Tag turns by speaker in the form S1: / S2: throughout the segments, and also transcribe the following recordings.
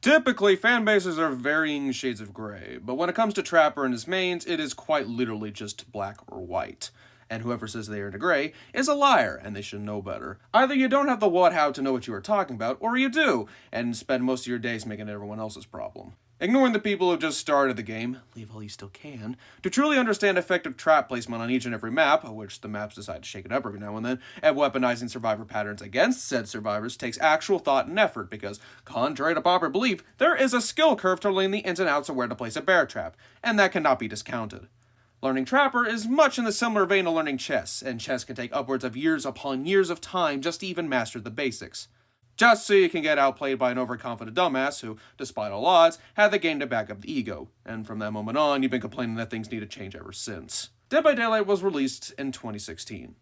S1: Typically, fan bases are varying shades of gray, but when it comes to Trapper and his mains, it is quite literally just black or white. And whoever says they are into gray is a liar, and they should know better. Either you don't have the what-how to know what you are talking about, or you do, and spend most of your days making it everyone else's problem. Ignoring the people who just started the game, leave all you still can, to truly understand effective trap placement on each and every map, which the maps decide to shake it up every now and then, and weaponizing survivor patterns against said survivors takes actual thought and effort because, contrary to popular belief, there is a skill curve to learning the ins and outs of where to place a bear trap, and that cannot be discounted. Learning Trapper is much in the similar vein of learning chess, and chess can take upwards of years upon years of time just to even master the basics. Just so you can get outplayed by an overconfident dumbass who, despite all odds, had the game to back up the ego, and from that moment on, you've been complaining that things need to change ever since. Dead by Daylight was released in 2016.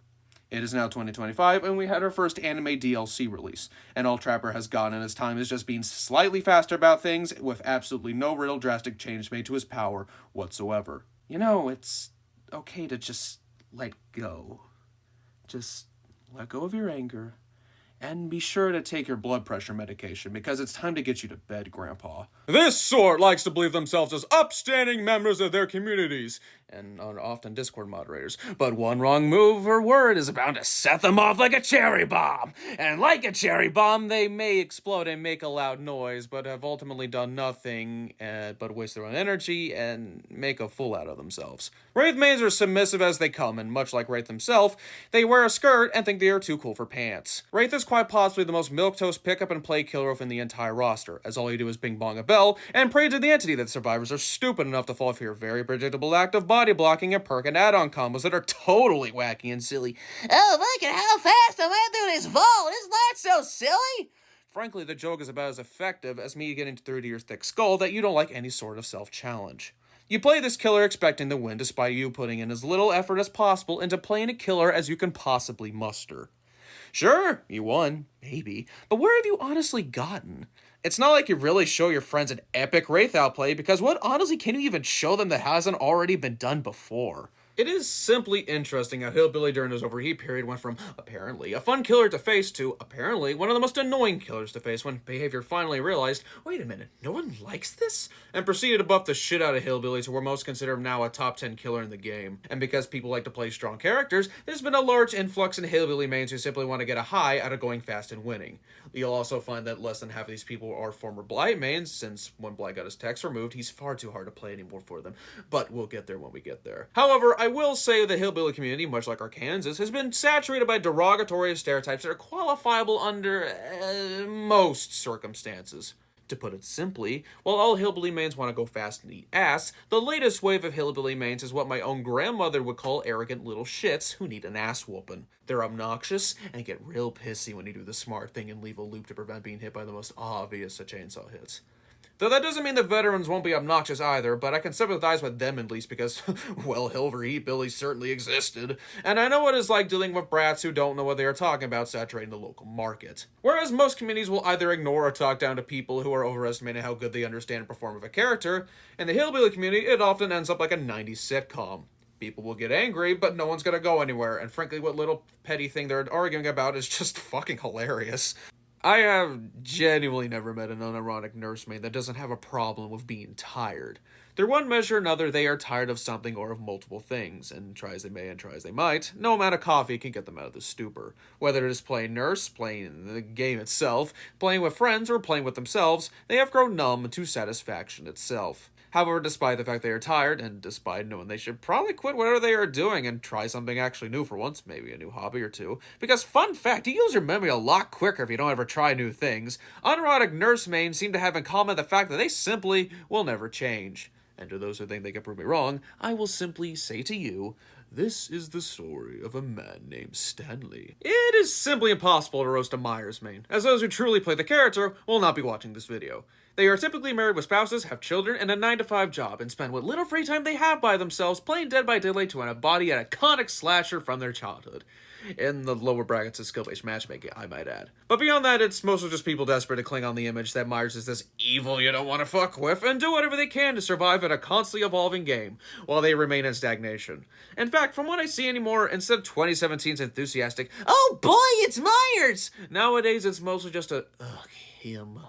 S1: It is now 2025, and we had our first anime DLC release, and all Trapper has gotten in his time is just being slightly faster about things, with absolutely no real drastic change made to his power whatsoever. You know, it's okay to just let go. Just let go of your anger. And be sure to take your blood pressure medication, because it's time to get you to bed, Grandpa. This sort likes to believe themselves as upstanding members of their communities, and are often Discord moderators. But one wrong move or word is bound to set them off like a cherry bomb. And like a cherry bomb, they may explode and make a loud noise, but have ultimately done nothing but waste their own energy and make a fool out of themselves. Wraith mains are submissive as they come, and much like Wraith himself, they wear a skirt and think they are too cool for pants. Wraith is quite possibly the most milquetoast pick-up and play killer within the entire roster, as all you do is bing-bong a bell and pray to the entity that survivors are stupid enough to fall for your very predictable act of body blocking and perk and add-on combos that are totally wacky and silly. Oh, look at how fast I went through this vault! Isn't that so silly? Frankly, the joke is about as effective as me getting through to your thick skull that you don't like any sort of self-challenge. You play this killer expecting to win despite you putting in as little effort as possible into playing a killer as you can possibly muster. Sure, you won, maybe, but where have you honestly gotten? It's not like you really show your friends an epic Wraith outplay, because what honestly can you even show them that hasn't already been done before? It is simply interesting how Hillbilly during his overheat period went from, apparently, a fun killer to face to, apparently, one of the most annoying killers to face when Behavior finally realized, wait a minute, no one likes this? And proceeded to buff the shit out of Hillbilly to where most consider him now a top 10 killer in the game. And because people like to play strong characters, there's been a large influx in Hillbilly mains who simply want to get a high out of going fast and winning. You'll also find that less than half of these people are former Blight mains, since when Blight got his text removed, he's far too hard to play anymore for them. But we'll get there when we get there. However, I will say the Hillbilly community, much like Arkansas, has been saturated by derogatory stereotypes that are qualifiable under most circumstances. To put it simply, while all Hillbilly mains want to go fast and eat ass, the latest wave of Hillbilly mains is what my own grandmother would call arrogant little shits who need an ass whooping. They're obnoxious and get real pissy when you do the smart thing and leave a loop to prevent being hit by the most obvious of chainsaw hits. Though that doesn't mean the veterans won't be obnoxious either, but I can sympathize with them at least because, well, Hillbilly certainly existed. And I know what it's like dealing with brats who don't know what they are talking about saturating the local market. Whereas most communities will either ignore or talk down to people who are overestimating how good they understand and perform of a character, in the Hillbilly community it often ends up like a 90s sitcom. People will get angry, but no one's gonna go anywhere, and frankly what little petty thing they're arguing about is just fucking hilarious. I have genuinely never met an unironic nursemaid that doesn't have a problem with being tired. Through one measure or another, they are tired of something or of multiple things, and try as they may and try as they might, no amount of coffee can get them out of the stupor. Whether it is playing nurse, playing the game itself, playing with friends, or playing with themselves, they have grown numb to satisfaction itself. However, despite the fact they are tired, and despite knowing they should probably quit whatever they are doing and try something actually new for once, maybe a new hobby or two, because fun fact, you use your memory a lot quicker if you don't ever try new things, unironic nurse mains seem to have in common the fact that they simply will never change. And to those who think they can prove me wrong, I will simply say to you, this is the story of a man named Stanley. It is simply impossible to roast a Myers main, as those who truly play the character will not be watching this video. They are typically married with spouses, have children, and a 9-to-5 job, and spend what little free time they have by themselves playing Dead by Daylight to embody an iconic slasher from their childhood. In the lower brackets of skill-based matchmaking, I might add. But beyond that, it's mostly just people desperate to cling on the image that Myers is this evil you don't want to fuck with, and do whatever they can to survive in a constantly evolving game, while they remain in stagnation. In fact, from what I see anymore, instead of 2017's enthusiastic, "Oh boy, it's Myers!" nowadays it's mostly just a, ugh, him.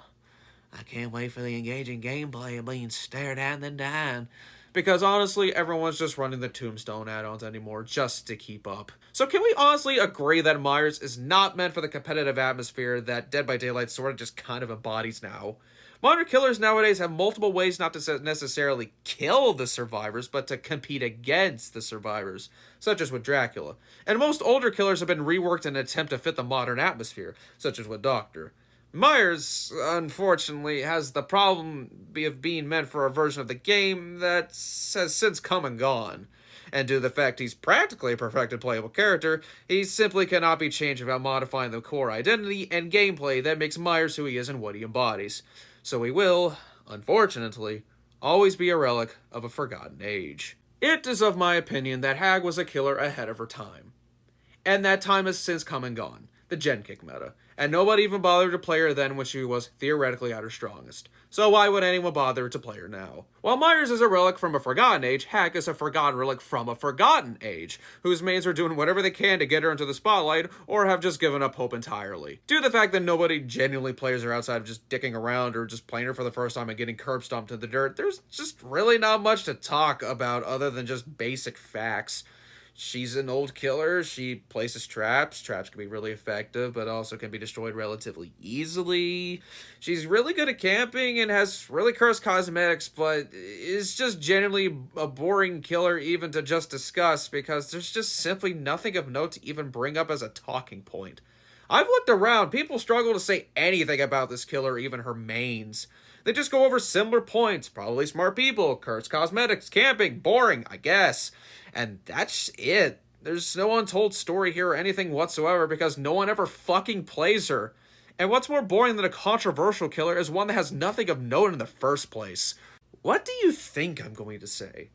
S2: I can't wait for the engaging gameplay of being stared at and then dying.
S1: Because honestly, everyone's just running the Tombstone add-ons anymore just to keep up. So can we honestly agree that Myers is not meant for the competitive atmosphere that Dead by Daylight sort of just kind of embodies now? Modern killers nowadays have multiple ways not to necessarily kill the survivors, but to compete against the survivors, such as with Dracula. And most older killers have been reworked in an attempt to fit the modern atmosphere, such as with Doctor. Myers, unfortunately, has the problem of being meant for a version of the game that has since come and gone. And due to the fact he's practically a perfected playable character, he simply cannot be changed without modifying the core identity and gameplay that makes Myers who he is and what he embodies. So he will, unfortunately, always be a relic of a forgotten age. It is of my opinion that Hag was a killer ahead of her time. And that time has since come and gone. The gen kick meta. And nobody even bothered to play her then when she was theoretically at her strongest. So why would anyone bother to play her now? While Myers is a relic from a forgotten age, Hag is a forgotten relic from a forgotten age, whose mains are doing whatever they can to get her into the spotlight, or have just given up hope entirely. Due to the fact that nobody genuinely plays her outside of just dicking around or just playing her for the first time and getting curb stomped to the dirt, there's just really not much to talk about other than just basic facts. She's an old killer. She places traps. Traps can be really effective, but also can be destroyed relatively easily. She's really good at camping and has really cursed cosmetics, but is just generally a boring killer even to just discuss because there's just simply nothing of note to even bring up as a talking point. I've looked around. People struggle to say anything about this killer or even her mains. They just go over similar points. Probably smart people. Cursed cosmetics. Camping. Boring, I guess. And that's it. There's no untold story here or anything whatsoever because no one ever fucking plays her. And what's more boring than a controversial killer is one that has nothing of note in the first place. What do you think I'm going to say?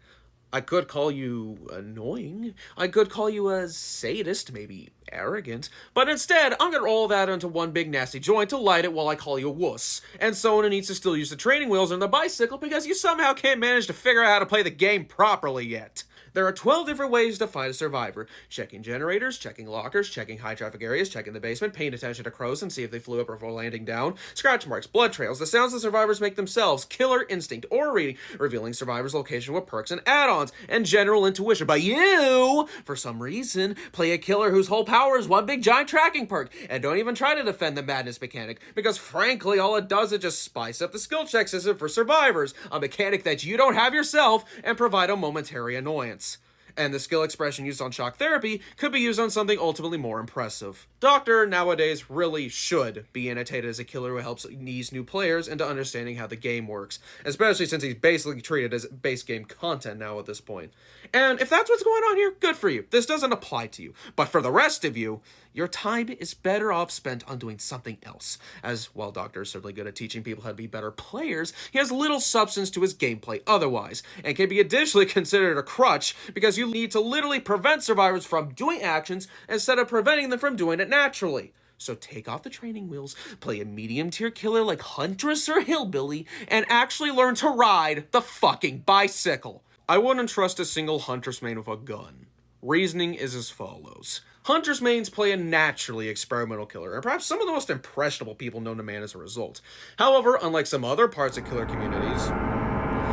S1: I could call you annoying. I could call you a sadist, maybe arrogant. But instead, I'm gonna roll that into one big nasty joint to light it while I call you a wuss. And someone needs to still use the training wheels on the bicycle because you somehow can't manage to figure out how to play the game properly yet. There are 12 different ways to find a survivor. Checking generators, checking lockers, checking high traffic areas, checking the basement, paying attention to crows and see if they flew up before landing down, scratch marks, blood trails, the sounds the survivors make themselves, killer instinct, aura reading, revealing survivors' location with perks and add-ons, and general intuition. But you, for some reason, play a killer whose whole power is one big giant tracking perk, and don't even try to defend the madness mechanic, because frankly, all it does is just spice up the skill check system for survivors, a mechanic that you don't have yourself, and provide a momentary annoyance. And the skill expression used on shock therapy could be used on something ultimately more impressive. Doctor nowadays really should be annotated as a killer who helps ease new players into understanding how the game works, especially since he's basically treated as base game content now at this point. And if that's what's going on here, good for you. This doesn't apply to you. But for the rest of you, your time is better off spent on doing something else. As, while Doctor is certainly good at teaching people how to be better players, he has little substance to his gameplay otherwise, and can be additionally considered a crutch because you need to literally prevent survivors from doing actions instead of preventing them from doing it naturally. So take off the training wheels, play a medium tier killer like Huntress or Hillbilly, and actually learn to ride the fucking bicycle. I wouldn't trust a single Huntress main with a gun. Reasoning is as follows. Huntress mains play a naturally experimental killer, and perhaps some of the most impressionable people known to man as a result. However, unlike some other parts of killer communities,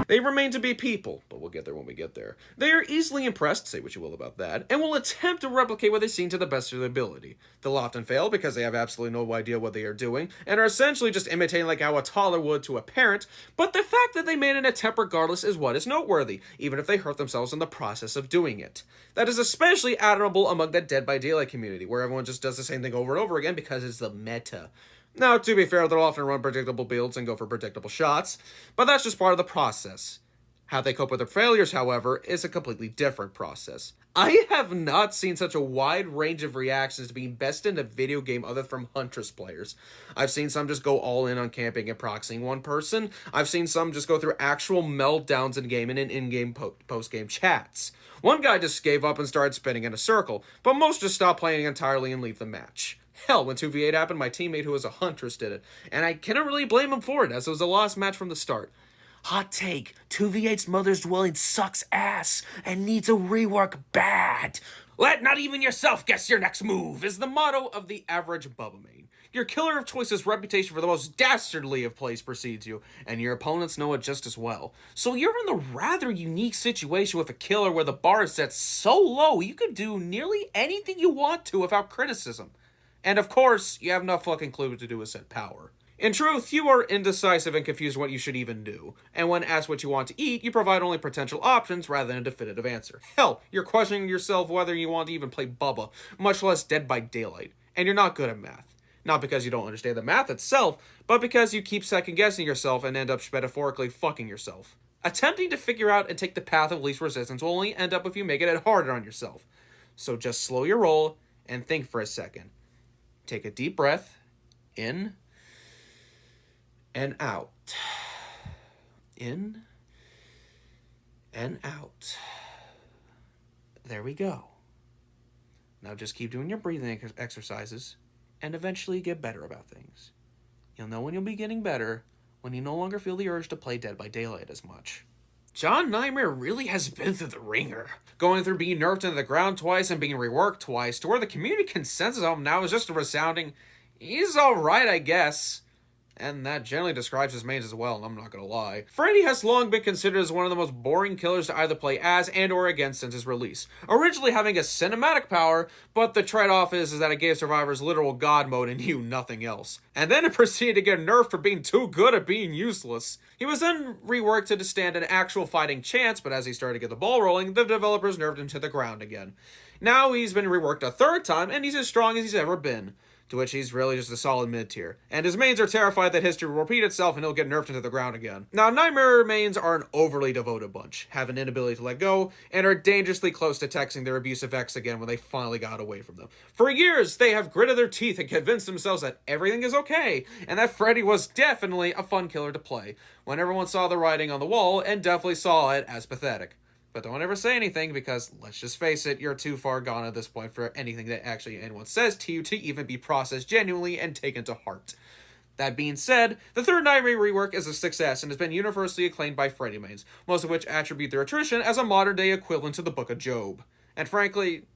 S1: they remain to be people, but we'll get there when we get there. They are easily impressed, say what you will about that, and will attempt to replicate what they've seen to the best of their ability. They'll often fail because they have absolutely no idea what they are doing, and are essentially just imitating like how a toddler would to a parent, but the fact that they made an attempt regardless is what is noteworthy, even if they hurt themselves in the process of doing it. That is especially admirable among the Dead by Daylight community, where everyone just does the same thing over and over again because it's the meta. Now, to be fair, they'll often run predictable builds and go for predictable shots, but that's just part of the process. How they cope with their failures, however, is a completely different process. I have not seen such a wide range of reactions to being best in a video game other from Huntress players. I've seen some just go all in on camping and proxying one person. I've seen some just go through actual meltdowns in game and in-game post-game chats. One guy just gave up and started spinning in a circle, but most just stopped playing entirely and leave the match. Hell, when 2v8 happened, my teammate who was a Huntress did it, and I cannot really blame him for it, as it was a lost match from the start. Hot take, 2v8's Mother's Dwelling sucks ass and needs a rework bad. Let not even yourself guess your next move is the motto of the average Bubba main.
S3: Your killer of choice's reputation for the most dastardly of plays precedes you, and your opponents know it just as well. So you're in the rather unique situation with a killer where the bar is set so low you can do nearly anything you want to without criticism. And of course, you have no fucking clue what to do with said power. In truth, you are indecisive and confused what you should even do, and when asked what you want to eat, you provide only potential options rather than a definitive answer. Hell, you're questioning yourself whether you want to even play Bubba, much less Dead by Daylight, and you're not good at math. Not because you don't understand the math itself, but because you keep second-guessing yourself and end up metaphorically fucking yourself. Attempting to figure out and take the path of least resistance will only end up if you make it harder on yourself. So just slow your roll and think for a second. Take a deep breath, in and out. In and out. There we go. Now just keep doing your breathing exercises and eventually get better about things. You'll know when you'll be getting better when you no longer feel the urge to play Dead by Daylight as much. John Nightmare really has been through the ringer, going through being nerfed into the ground twice and being reworked twice, to where the community consensus on him now is just a resounding, he's alright, I guess. And that generally describes his mains as well, and I'm not gonna lie. Freddy has long been considered as one of the most boring killers to either play as and or against since his release. Originally having a cinematic power, but the trade-off is that it gave survivors literal god mode and you nothing else. And then it proceeded to get nerfed for being too good at being useless. He was then reworked to stand an actual fighting chance, but as he started to get the ball rolling, the developers nerfed him to the ground again. Now he's been reworked a third time, and he's as strong as he's ever been. To which he's really just a solid mid-tier. And his mains are terrified that history will repeat itself and he'll get nerfed into the ground again. Now, Nightmare mains are an overly devoted bunch, have an inability to let go, and are dangerously close to texting their abusive ex again when they finally got away from them. For years, they have gritted their teeth and convinced themselves that everything is okay, and that Freddy was definitely a fun killer to play, when everyone saw the writing on the wall and definitely saw it as pathetic. But don't ever say anything because, let's just face it, you're too far gone at this point for anything that actually anyone says to you to even be processed genuinely and taken to heart. That being said, the third Nightmare rework is a success and has been universally acclaimed by Freddy mains, most of which attribute their attrition as a modern-day equivalent to the Book of Job. And frankly,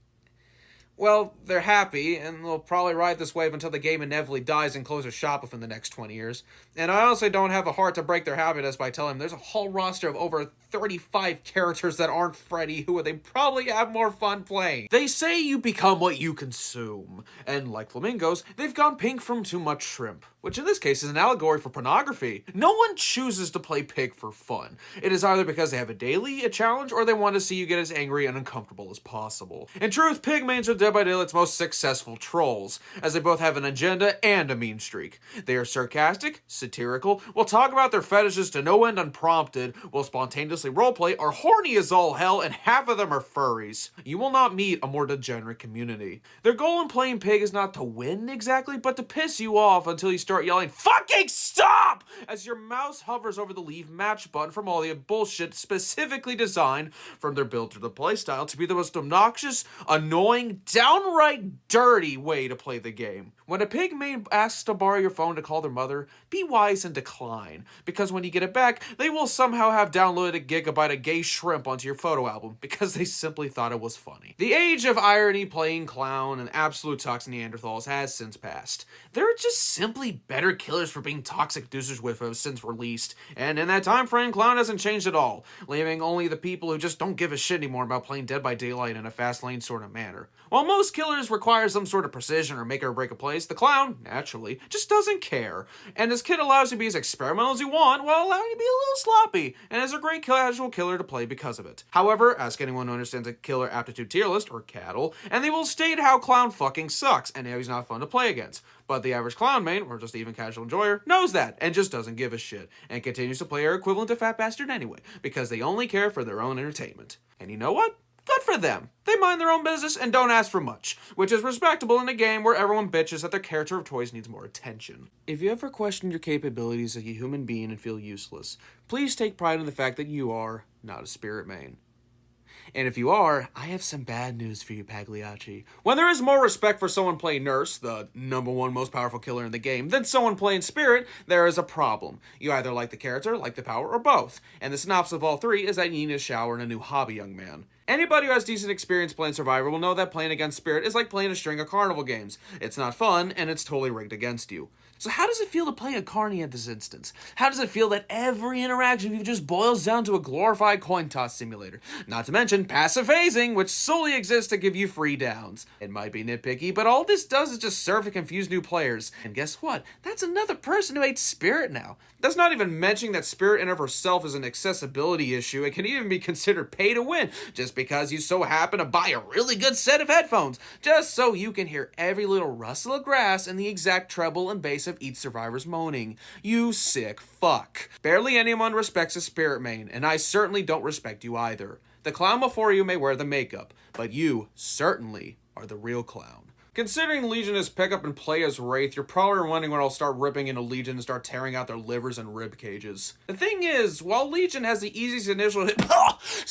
S3: well, they're happy, and they'll probably ride this wave until the game inevitably dies and closes shop within the next 20 years. And I honestly don't have a heart to break their happiness by telling them there's a whole roster of over 35 characters that aren't Freddy who they probably have more fun playing. They say you become what you consume, and like flamingos, they've gone pink from too much shrimp, which in this case is an allegory for pornography. No one chooses to play pig for fun. It is either because they have a challenge, or they want to see you get as angry and uncomfortable as possible. In truth, pig mains are Dead by Daylight's most successful trolls, as they both have an agenda and a mean streak. They are sarcastic, satirical, will talk about their fetishes to no end unprompted, will spontaneously roleplay, are horny as all hell, and half of them are furries. You will not meet a more degenerate community. Their goal in playing pig is not to win exactly, but to piss you off until you start yelling, "Fucking stop!" as your mouse hovers over the leave match button from all the bullshit specifically designed from their build to the playstyle to be the most obnoxious, annoying, downright dirty way to play the game. When a pig main asks to borrow your phone to call their mother, be wise and decline, because when you get it back, they will somehow have downloaded a gigabyte of gay shrimp onto your photo album because they simply thought it was funny. The age of irony, playing clown, and absolute toxic Neanderthals has since passed. They're just simply better killers for being toxic deucers with us since released, and in that time frame, clown hasn't changed at all, leaving only the people who just don't give a shit anymore about playing Dead by Daylight in a fast lane sort of manner. While most killers require some sort of precision or make or break a place, the clown, naturally, just doesn't care, and his kit allows you to be as experimental as you want while allowing you to be a little sloppy, and is a great casual killer to play because of it. However, ask anyone who understands a killer aptitude tier list, or cattle, and they will state how clown fucking sucks, and how he's not fun to play against. But the average clown main, or just even casual enjoyer, knows that, and just doesn't give a shit, and continues to play our equivalent to Fat Bastard anyway, because they only care for their own entertainment. And you know what? Good for them. They mind their own business and don't ask for much, which is respectable in a game where everyone bitches that their character of choice needs more attention. If you ever question your capabilities as a human being and feel useless, please take pride in the fact that you are not a spirit main. And if you are, I have some bad news for you, Pagliacci. When there is more respect for someone playing Nurse, the #1 most powerful killer in the game, than someone playing Spirit, there is a problem. You either like the character, like the power, or both. And the synopsis of all three is that you need a shower and a new hobby, young man. Anybody who has decent experience playing Survivor will know that playing against Spirit is like playing a string of carnival games. It's not fun, and it's totally rigged against you. So how does it feel to play a carny at this instance? How does it feel that every interaction with you just boils down to a glorified coin toss simulator? Not to mention passive phasing, which solely exists to give you free downs. It might be nitpicky, but all this does is just serve to confuse new players. And guess what? That's another person who hates Spirit now. That's not even mentioning that Spirit in of herself is an accessibility issue. It can even be considered pay to win, just because you so happen to buy a really good set of headphones, just so you can hear every little rustle of grass and the exact treble and bass of each survivor's moaning. You sick fuck. Barely anyone respects a Spirit main, and I certainly don't respect you either. The clown before you may wear the makeup, but you certainly are the real clown. Considering Legion is pick up and play as Wraith, you're probably wondering when I'll start ripping into Legion and start tearing out their livers and rib cages. The thing is, while Legion has the easiest initial hit,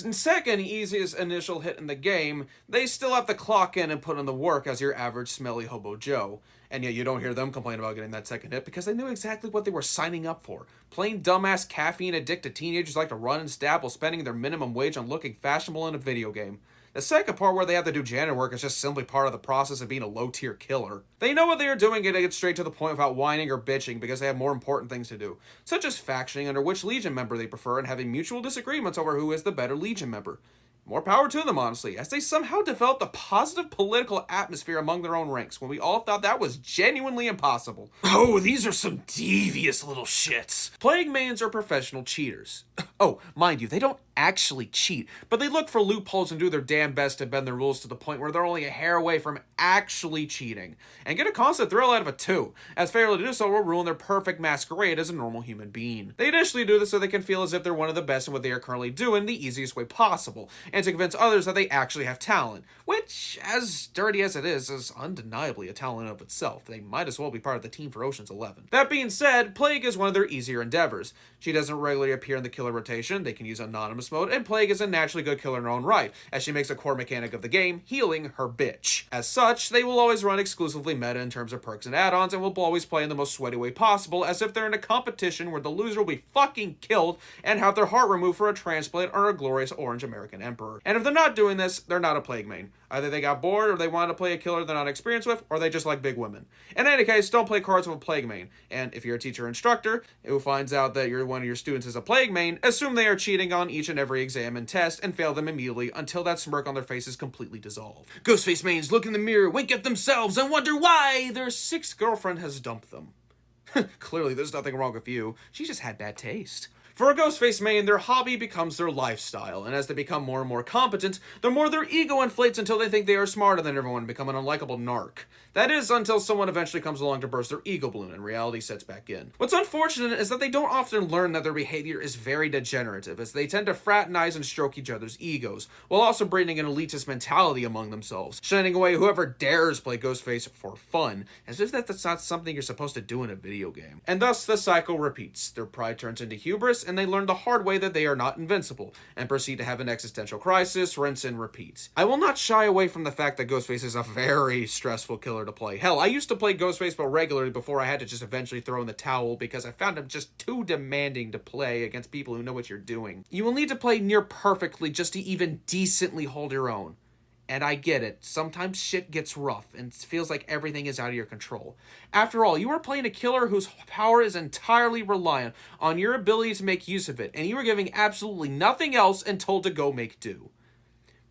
S3: and second easiest initial hit in the game, they still have to clock in and put in the work as your average smelly hobo Joe. And yet you don't hear them complain about getting that second hit because they knew exactly what they were signing up for. Plain dumbass caffeine-addicted teenagers like to run and stab while spending their minimum wage on looking fashionable in a video game. The second part where they have to do janitor work is just simply part of the process of being a low-tier killer. They know what they are doing and they get straight to the point without whining or bitching because they have more important things to do, such as factioning under which Legion member they prefer and having mutual disagreements over who is the better Legion member. More power to them, honestly, as they somehow developed a positive political atmosphere among their own ranks when we all thought that was genuinely impossible. Oh, these are some devious little shits. Plague mains are professional cheaters. Oh, mind you, they don't actually cheat, but they look for loopholes and do their damn best to bend the rules to the point where they're only a hair away from actually cheating, and get a constant thrill out of it too, as failure to do so will ruin their perfect masquerade as a normal human being. They initially do this so they can feel as if they're one of the best in what they are currently doing the easiest way possible, and to convince others that they actually have talent, which, as dirty as it is undeniably a talent of itself. They might as well be part of the team for Ocean's 11. That being said, Plague is one of their easier endeavors. She doesn't regularly appear in the killer rotation, they can use anonymous mode, and Plague is a naturally good killer in her own right, as she makes a core mechanic of the game, healing her bitch. As such, they will always run exclusively meta in terms of perks and add-ons, and will always play in the most sweaty way possible, as if they're in a competition where the loser will be fucking killed and have their heart removed for a transplant or a glorious orange American emperor. And if they're not doing this, they're not a Plague main. Either they got bored, or they wanted to play a killer they're not experienced with, or they just like big women. In any case, don't play cards with a Plague main. And if you're a teacher or instructor who finds out that one of your students is a Plague main, assume they are cheating on each and every exam and test, and fail them immediately until that smirk on their face is completely dissolved. Ghostface mains look in the mirror, wink at themselves, and wonder why their sixth girlfriend has dumped them. Clearly, there's nothing wrong with you. She just had bad taste. For a Ghostface main, their hobby becomes their lifestyle, and as they become more and more competent, the more their ego inflates until they think they are smarter than everyone and become an unlikable narc. That is, until someone eventually comes along to burst their ego balloon and reality sets back in. What's unfortunate is that they don't often learn that their behavior is very degenerative, as they tend to fraternize and stroke each other's egos, while also breeding an elitist mentality among themselves, shining away whoever dares play Ghostface for fun, as if that's not something you're supposed to do in a video game. And thus, the cycle repeats. Their pride turns into hubris, and they learn the hard way that they are not invincible, and proceed to have an existential crisis, rinse and repeat. I will not shy away from the fact that Ghostface is a very stressful killer to play. Hell, I used to play Ghostface but regularly before I had to just eventually throw in the towel because I found him just too demanding to play against people who know what you're doing. You will need to play near perfectly just to even decently hold your own. And I get it, sometimes shit gets rough and it feels like everything is out of your control. After all, you are playing a killer whose power is entirely reliant on your ability to make use of it, and you are giving absolutely nothing else and told to go make do.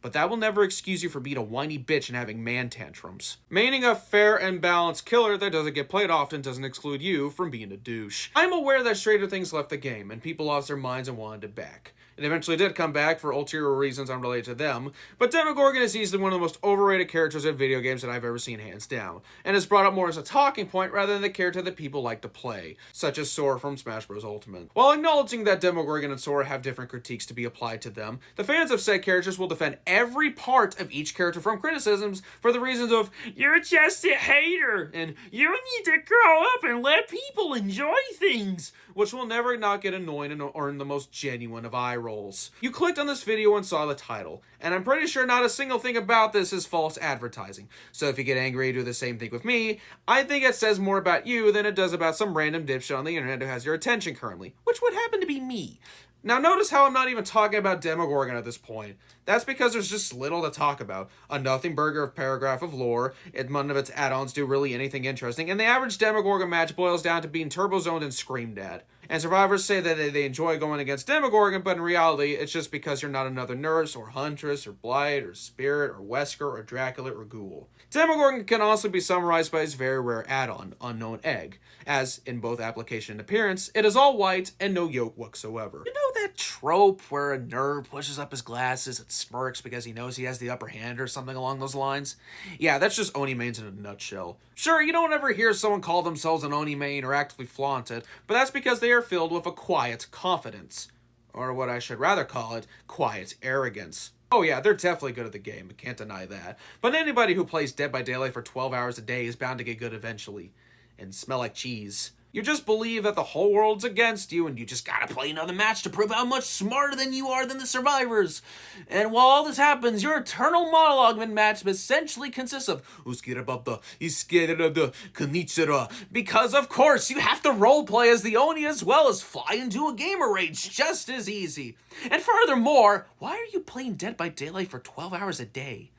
S3: But that will never excuse you for being a whiny bitch and having man tantrums. Maining a fair and balanced killer that doesn't get played often doesn't exclude you from being a douche. I'm aware that Stranger Things left the game, and people lost their minds and wanted it back. It eventually did come back for ulterior reasons unrelated to them, but Demogorgon is easily one of the most overrated characters in video games that I've ever seen, hands down, and is brought up more as a talking point rather than the character that people like to play, such as Sora from Smash Bros. Ultimate. While acknowledging that Demogorgon and Sora have different critiques to be applied to them, the fans of said characters will defend every part of each character from criticisms for the reasons of, you're just a hater, and you need to grow up and let people enjoy things, which will never not get annoying and earn the most genuine of eye rolls. You clicked on this video and saw the title, and I'm pretty sure not a single thing about this is false advertising. So if you get angry and do the same thing with me, I think it says more about you than it does about some random dipshit on the internet who has your attention currently, which would happen to be me. Now notice how I'm not even talking about Demogorgon at this point. That's because there's just little to talk about. A nothing burger of paragraph of lore, and none of its add-ons do really anything interesting, and the average Demogorgon match boils down to being turbo-zoned and screamed at. And survivors say that they enjoy going against Demogorgon, but in reality, it's just because you're not another Nurse, or Huntress, or Blight, or Spirit, or Wesker, or Dracula, or Ghoul. Demogorgon can also be summarized by his very rare add-on, Unknown Egg, as, in both application and appearance, it is all white and no yolk whatsoever. You know that trope where a nerd pushes up his glasses and smirks because he knows he has the upper hand or something along those lines? Yeah, that's just Oni mains in a nutshell. Sure, you don't ever hear someone call themselves an Oni main or actively flaunt it, but that's because they are filled with a quiet confidence. Or what I should rather call it, quiet arrogance. Oh yeah, they're definitely good at the game, I can't deny that. But anybody who plays Dead by Daylight for 12 hours a day is bound to get good eventually. And smell like cheese. You just believe that the whole world's against you, and you just gotta play another match to prove how much smarter than you are than the survivors. And while all this happens, your eternal monologue mid-match essentially consists of "Who's scared about the konnichiwa?" Because of course you have to roleplay as the Oni as well as fly into a gamer rage just as easy. And furthermore, why are you playing Dead by Daylight for 12 hours a day?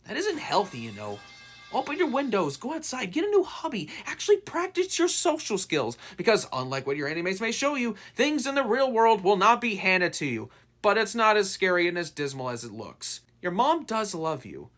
S3: That isn't healthy, you know. Open your windows, go outside, get a new hobby, actually practice your social skills, because unlike what your animes may show you, things in the real world will not be handed to you, but it's not as scary and as dismal as it looks. Your mom does love you,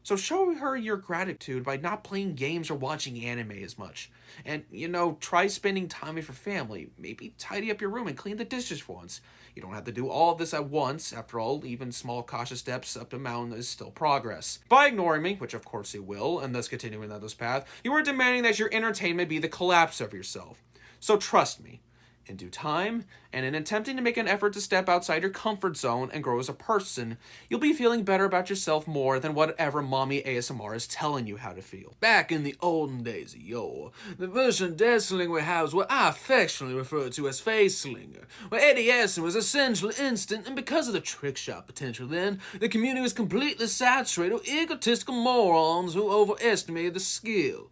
S3: so show her your gratitude by not playing games or watching anime as much. And, you know, try spending time with your family, maybe tidy up your room and clean the dishes for once. You don't have to do all of this at once. After all, even small cautious steps up the mountain is still progress. By ignoring me, which of course you will, and thus continuing down this path, you are demanding that your entertainment be the collapse of yourself. So trust me, in due time, and in attempting to make an effort to step outside your comfort zone and grow as a person, you'll be feeling better about yourself more than whatever mommy ASMR is telling you how to feel. Back in the olden days of yore, the version of Deathslinger we have was what I affectionately refer to as Facelinger, where ADSing was essentially instant, and because of the trick shot potential then, the community was completely saturated with egotistical morons who overestimated the skill.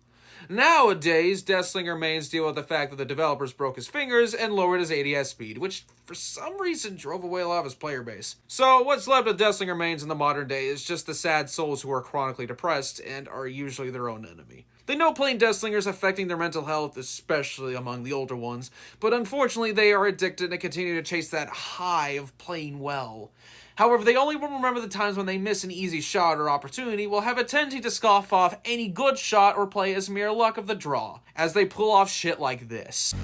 S3: Nowadays, Deathslinger mains deal with the fact that the developers broke his fingers and lowered his ADS speed, which for some reason drove away a lot of his player base. So what's left of Deathslinger mains in the modern day is just the sad souls who are chronically depressed and are usually their own enemy. They know playing Deathslinger is affecting their mental health, especially among the older ones, but unfortunately they are addicted and continue to chase that high of playing well. However, they only will remember the times when they miss an easy shot or opportunity, will have a tendency to scoff off any good shot or play as mere luck of the draw, as they pull off shit like this.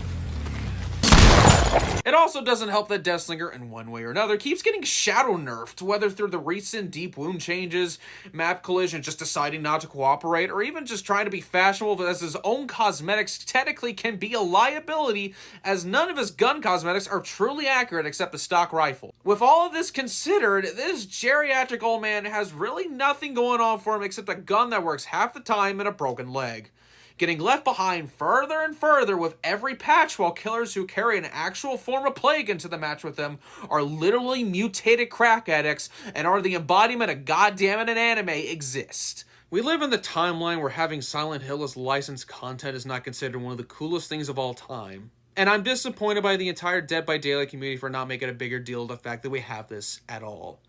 S3: It also doesn't help that Deathslinger, in one way or another, keeps getting shadow nerfed, whether through the recent deep wound changes, map collision just deciding not to cooperate, or even just trying to be fashionable as his own cosmetics technically can be a liability, as none of his gun cosmetics are truly accurate except the stock rifle. With all of this considered, this geriatric old man has really nothing going on for him except a gun that works half the time and a broken leg. Getting left behind further and further with every patch, while killers who carry an actual form of plague into the match with them are literally mutated crack addicts and are the embodiment of goddammit an anime exist. We live in the timeline where having Silent Hill as licensed content is not considered one of the coolest things of all time. And I'm disappointed by the entire Dead by Daylight community for not making a bigger deal of the fact that we have this at all.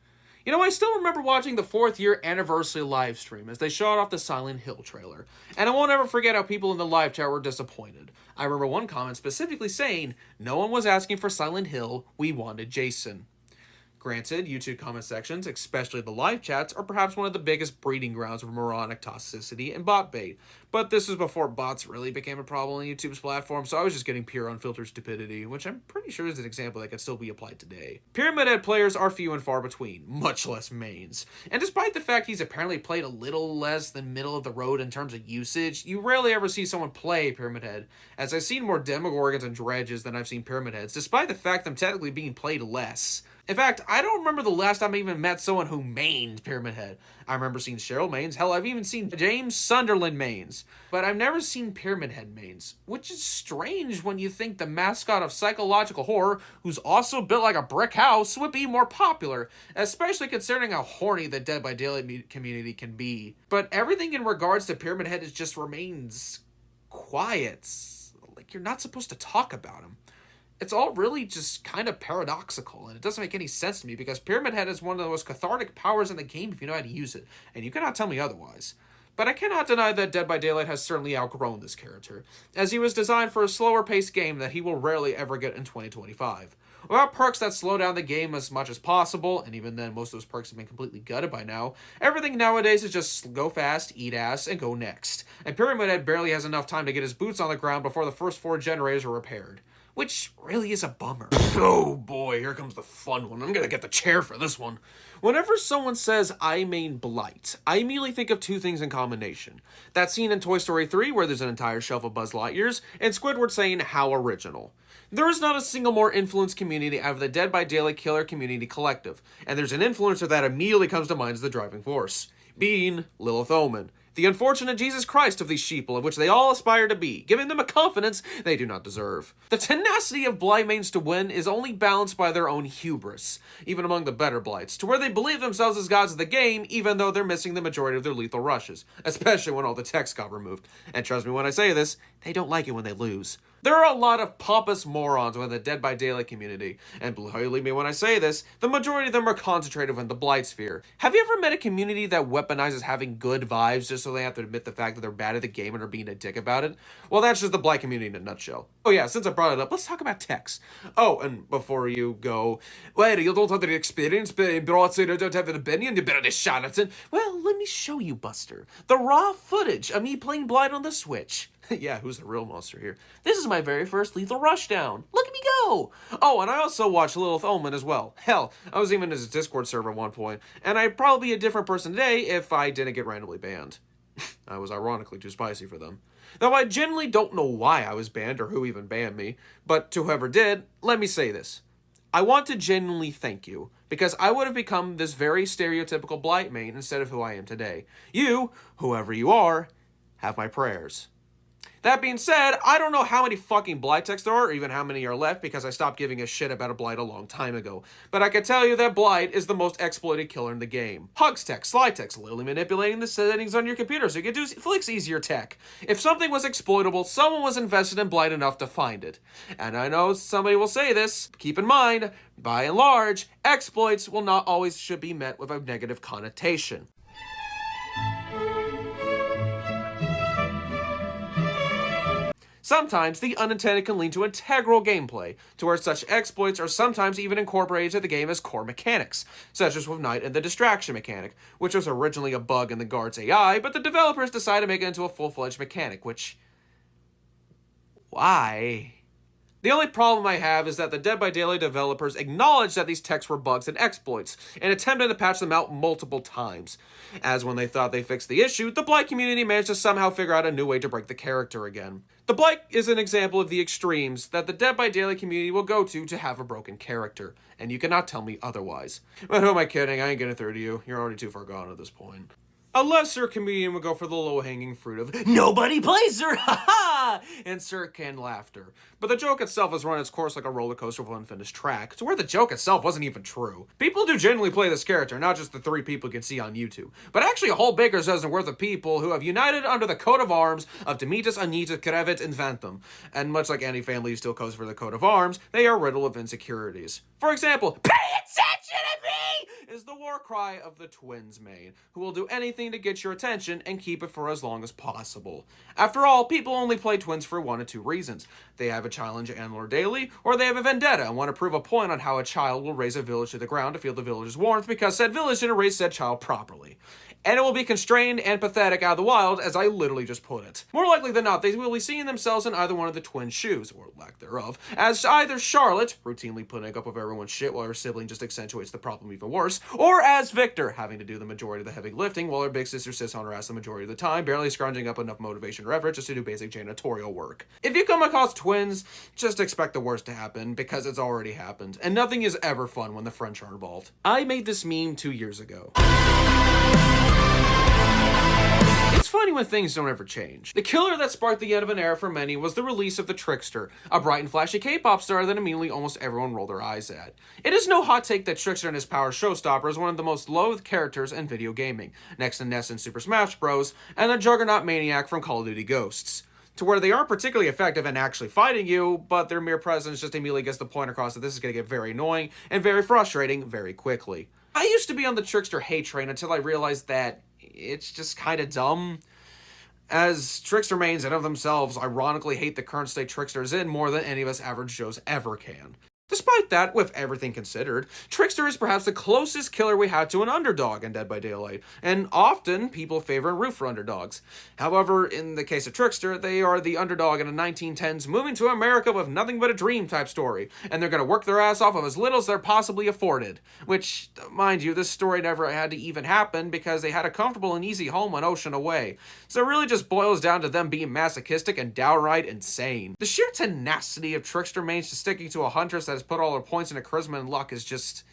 S3: You know, I still remember watching the 4th year anniversary live stream as they showed off the Silent Hill trailer, and I won't ever forget how people in the live chat were disappointed. I remember one comment specifically saying, "No one was asking for Silent Hill, we wanted Jason." Granted, YouTube comment sections, especially the live chats, are perhaps one of the biggest breeding grounds of moronic toxicity and bot bait, but this was before bots really became a problem on YouTube's platform, so I was just getting pure unfiltered stupidity, which I'm pretty sure is an example that could still be applied today. Pyramid Head players are few and far between, much less mains, and despite the fact he's apparently played a little less than middle of the road in terms of usage, you rarely ever see someone play Pyramid Head, as I've seen more Demogorgons and Dredges than I've seen Pyramid Heads, despite the fact them technically being played less. In fact, I don't remember the last time I even met someone who mained Pyramid Head. I remember seeing Cheryl mains. Hell, I've even seen James Sunderland mains. But I've never seen Pyramid Head mains, which is strange when you think the mascot of psychological horror, who's also built like a brick house, would be more popular, especially considering how horny the Dead by Daylight community can be. But everything in regards to Pyramid Head just remains quiet. Like, you're not supposed to talk about him. It's all really just kind of paradoxical, and it doesn't make any sense to me because Pyramid Head is one of the most cathartic powers in the game if you know how to use it, and you cannot tell me otherwise. But I cannot deny that Dead by Daylight has certainly outgrown this character, as he was designed for a slower-paced game that he will rarely ever get in 2025. Without perks that slow down the game as much as possible, and even then most of those perks have been completely gutted by now, everything nowadays is just go fast, eat ass, and go next. And Pyramid Head barely has enough time to get his boots on the ground before the first 4 generators are repaired. Which really is a bummer. Oh boy, here comes the fun one. I'm gonna get the chair for this one. Whenever someone says, I main Blight, I immediately think of 2 things in combination. That scene in Toy Story 3 where there's an entire shelf of Buzz Lightyears, and Squidward saying, how original. There is not a single more influenced community out of the Dead by Daylight killer community collective, and there's an influencer that immediately comes to mind as the driving force, being Lilith Omen, the unfortunate Jesus Christ of these sheeple, of which they all aspire to be, giving them a confidence they do not deserve. The tenacity of Blight mains to win is only balanced by their own hubris, even among the better Blights, to where they believe themselves as gods of the game, even though they're missing the majority of their lethal rushes, especially when all the text got removed. And trust me when I say this, they don't like it when they lose. There are a lot of pompous morons within the Dead by Daylight community, and believe me when I say this, the majority of them are concentrated within the Blight sphere. Have you ever met a community that weaponizes having good vibes just so they have to admit the fact that they're bad at the game and are being a dick about it? Well, that's just the Blight community in a nutshell. Oh yeah, since I brought it up, let's talk about text. Oh, and before you go, well, you don't have the experience, but broadside you don't have an opinion, you better be charlatan. Well, let me show you, Buster. The raw footage of me playing Blight on the Switch. Yeah, who's the real monster here? This is my very first Lethal Rushdown. Look at me go! Oh, and I also watched Lilith Omen as well. Hell, I was even in his Discord server at one point, and I'd probably be a different person today if I didn't get randomly banned. I was ironically too spicy for them. Though I genuinely don't know why I was banned or who even banned me, but to whoever did, let me say this. I want to genuinely thank you, because I would have become this very stereotypical Blight main instead of who I am today. You, whoever you are, have my prayers. That being said, I don't know how many fucking Blight techs there are, or even how many are left, because I stopped giving a shit about a Blight a long time ago. But I can tell you that Blight is the most exploited killer in the game. Hugs tech, slide techs, literally manipulating the settings on your computer so you can do flicks easier tech. If something was exploitable, someone was invested in Blight enough to find it. And I know somebody will say this, keep in mind, by and large, exploits will not always should be met with a negative connotation. Sometimes the unintended can lead to integral gameplay, to where such exploits are sometimes even incorporated to the game as core mechanics, such as with Night and the distraction mechanic, which was originally a bug in the guard's AI, but the developers decided to make it into a full-fledged mechanic, which... why? The only problem I have is that the Dead by Daylight developers acknowledged that these techs were bugs and exploits, and attempted to patch them out multiple times. As when they thought they fixed the issue, the Blight community managed to somehow figure out a new way to break the character again. The Blight is an example of the extremes that the Dead by Daylight community will go to have a broken character, and you cannot tell me otherwise. But who am I kidding? I ain't getting through to you. You're already too far gone at this point. A lesser comedian would go for the low-hanging fruit of nobody plays her, ha-ha, insert canned laughter. But the joke itself has run its course like a roller coaster with unfinished track, to where the joke itself wasn't even true. People do genuinely play this character, not just the 3 people you can see on YouTube, but actually a whole baker's dozen worth of people who have united under the coat of arms of Demetus, Anita, Krevet, and Phantom. And much like any family who still goes for the coat of arms, they are riddled of insecurities. For example, pay attention to me! Is the war cry of the twins main, who will do anything to get your attention and keep it for as long as possible. After all, people only play twins for 1 of 2 reasons. They have a challenge Annular daily, or they have a vendetta and want to prove a point on how a child will raise a village to the ground to feel the village's warmth because said village didn't raise said child properly. and it will be constrained and pathetic out of the wild, as I literally just put it. More likely than not, they will be seeing themselves in either one of the twin shoes, or lack thereof, as either Charlotte, routinely putting up with everyone's shit while her sibling just accentuates the problem even worse, or as Victor, having to do the majority of the heavy lifting while her big sister sits on her ass the majority of the time, barely scrounging up enough motivation or effort just to do basic janitorial work. If you come across twins, just expect the worst to happen, because it's already happened, and nothing is ever fun when the French are involved. I made this meme 2 years ago. It's funny when things don't ever change. The killer that sparked the end of an era for many was the release of the Trickster, a bright and flashy K-pop star that immediately almost everyone rolled their eyes at. It is no hot take that Trickster and his power showstopper is one of the most loathed characters in video gaming, next to Ness in Super Smash Bros. And the Juggernaut Maniac from Call of Duty Ghosts. To where they aren't particularly effective in actually fighting you, but their mere presence just immediately gets the point across that this is going to get very annoying and very frustrating very quickly. I used to be on the Trickster hate train until I realized that it's just kind of dumb, as Trickster mains in of themselves ironically hate the current state Trickster is in more than any of us average Joes ever can. Despite that, with everything considered, Trickster is perhaps the closest killer we had to an underdog in Dead by Daylight, and often people favor and root for underdogs. However, in the case of Trickster, they are the underdog in a 1910s moving to America with nothing but a dream type story, and they're going to work their ass off of as little as they're possibly afforded. Which, mind you, this story never had to even happen because they had a comfortable and easy home an ocean away. So it really just boils down to them being masochistic and downright insane. The sheer tenacity of Trickster mains to sticking to a Huntress that has put all her points into charisma and luck is just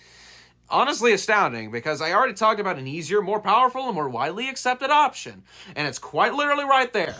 S3: honestly astounding, because I already talked about an easier, more powerful, and more widely accepted option, and it's quite literally right there.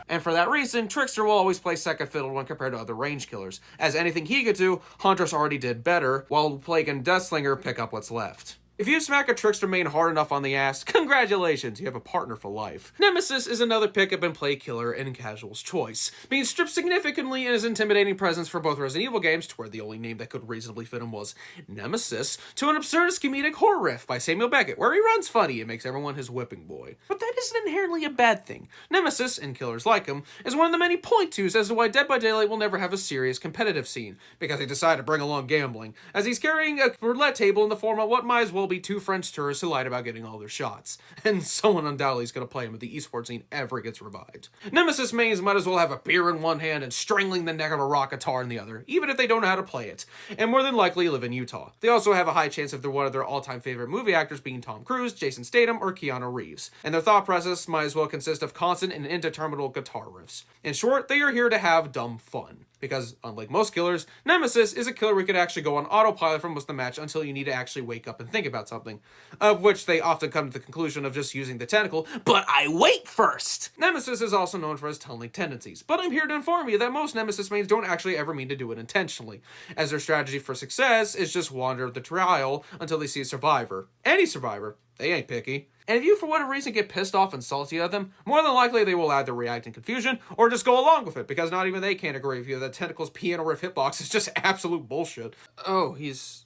S3: And for that reason, Trickster will always play second fiddle when compared to other range killers, as anything he could do, Huntress already did better, while Plague and Deathslinger pick up what's left. If you smack a Trickster main hard enough on the ass, congratulations, you have a partner for life. Nemesis is another pick-up and play killer in casual's choice, being stripped significantly in his intimidating presence for both Resident Evil games, to where the only name that could reasonably fit him was Nemesis, to an absurdist comedic horror riff by Samuel Beckett, where he runs funny and makes everyone his whipping boy. But that isn't inherently a bad thing. Nemesis, and killers like him, is one of the many point twos as to why Dead by Daylight will never have a serious competitive scene, because they decided to bring along gambling, as he's carrying a roulette table in the form of what might as well be two French tourists who lied about getting all their shots, and someone undoubtedly is going to play him if the esports scene ever gets revived. Nemesis mains might as well have a beer in one hand and strangling the neck of a rock guitar in the other, even if they don't know how to play it, and more than likely live in Utah. They also have a high chance of one of their all-time favorite movie actors being Tom Cruise, Jason Statham, or Keanu Reeves, and their thought process might as well consist of constant and indeterminate guitar riffs. In short, they are here to have dumb fun. Because, unlike most killers, Nemesis is a killer we could actually go on autopilot for most of the match until you need to actually wake up and think about something, of which they often come to the conclusion of just using the tentacle, but I wait first! Nemesis is also known for his tunneling tendencies, but I'm here to inform you that most Nemesis mains don't actually ever mean to do it intentionally, as their strategy for success is just wander the trial until they see a survivor. Any survivor. They ain't picky. And if you, for whatever reason, get pissed off and salty at them, more than likely they will either react in confusion or just go along with it, because not even they can't agree with you that Tentacle's piano riff hitbox is just absolute bullshit. Oh, he's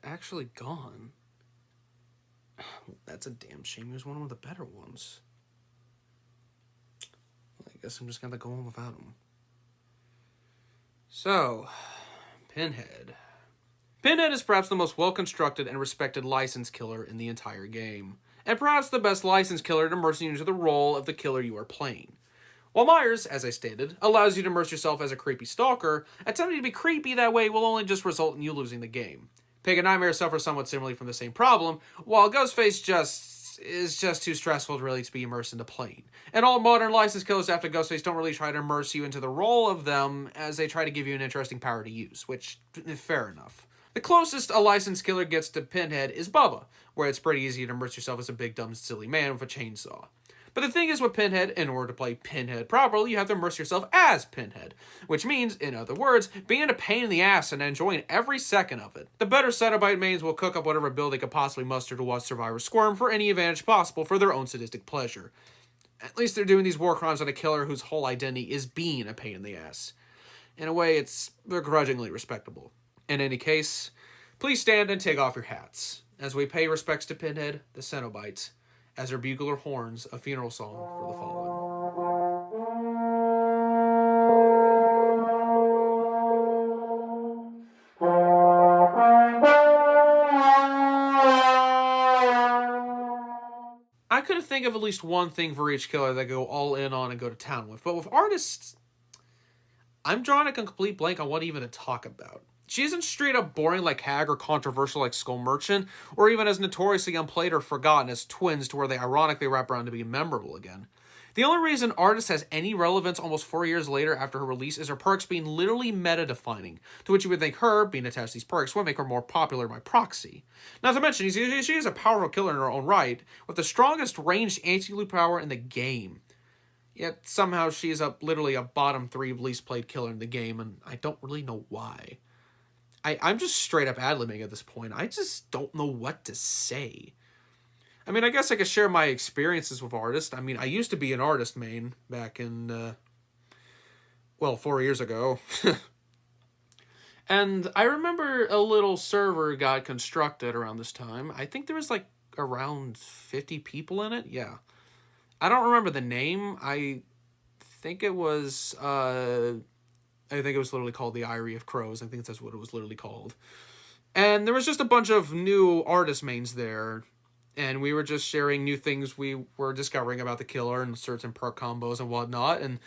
S3: actually gone. That's a damn shame. He was one of the better ones. I guess I'm just gonna go on without him. So, Pinhead. Pinhead is perhaps the most well-constructed and respected licensed killer in the entire game, and perhaps the best licensed killer to immerse you into the role of the killer you are playing. While Myers, as I stated, allows you to immerse yourself as a creepy stalker, attempting to be creepy that way will only just result in you losing the game. Pig and Nightmare suffer somewhat similarly from the same problem, while Ghostface is just too stressful really to be immersed into playing. And all modern licensed killers after Ghostface don't really try to immerse you into the role of them, as they try to give you an interesting power to use, which, fair enough. The closest a licensed killer gets to Pinhead is Bubba, where it's pretty easy to immerse yourself as a big dumb silly man with a chainsaw. But the thing is with Pinhead, in order to play Pinhead properly, you have to immerse yourself as Pinhead, which means, in other words, being a pain in the ass and enjoying every second of it. The better Cenobite mains will cook up whatever build they could possibly muster to watch survivors squirm for any advantage possible for their own sadistic pleasure. At least they're doing these war crimes on a killer whose whole identity is being a pain in the ass. In a way, it's begrudgingly respectable. In any case, please stand and take off your hats, as we pay respects to Pinhead, the Cenobite, as her bugler horns a funeral song for the fallen. I could going to think of at least one thing for each killer that I go all in on and go to town with. But with artists, I'm drawing a complete blank on what even to talk about. She isn't straight up boring like Hag or controversial like Skull Merchant, or even as notoriously unplayed or forgotten as Twins, to where they ironically wrap around to be memorable again. The only reason Artist has any relevance almost 4 years later after her release is her perks being literally meta-defining, to which you would think her, being attached to these perks, would make her more popular by proxy. Not to mention, she is a powerful killer in her own right, with the strongest ranged anti-loot power in the game. Yet somehow she is literally a bottom 3 least played killer in the game, and I don't really know why. I'm just straight up ad-libbing at this point. I just don't know what to say. I mean, I guess I could share my experiences with artists. I mean, I used to be an artist main back in, 4 years ago. And I remember a little server got constructed around this time. I think there was like around 50 people in it. Yeah. I don't remember the name. I think it was literally called the Eyrie of Crows. I think that's what it was literally called. And there was just a bunch of new artist mains there. And we were just sharing new things we were discovering about the killer and certain perk combos and whatnot. And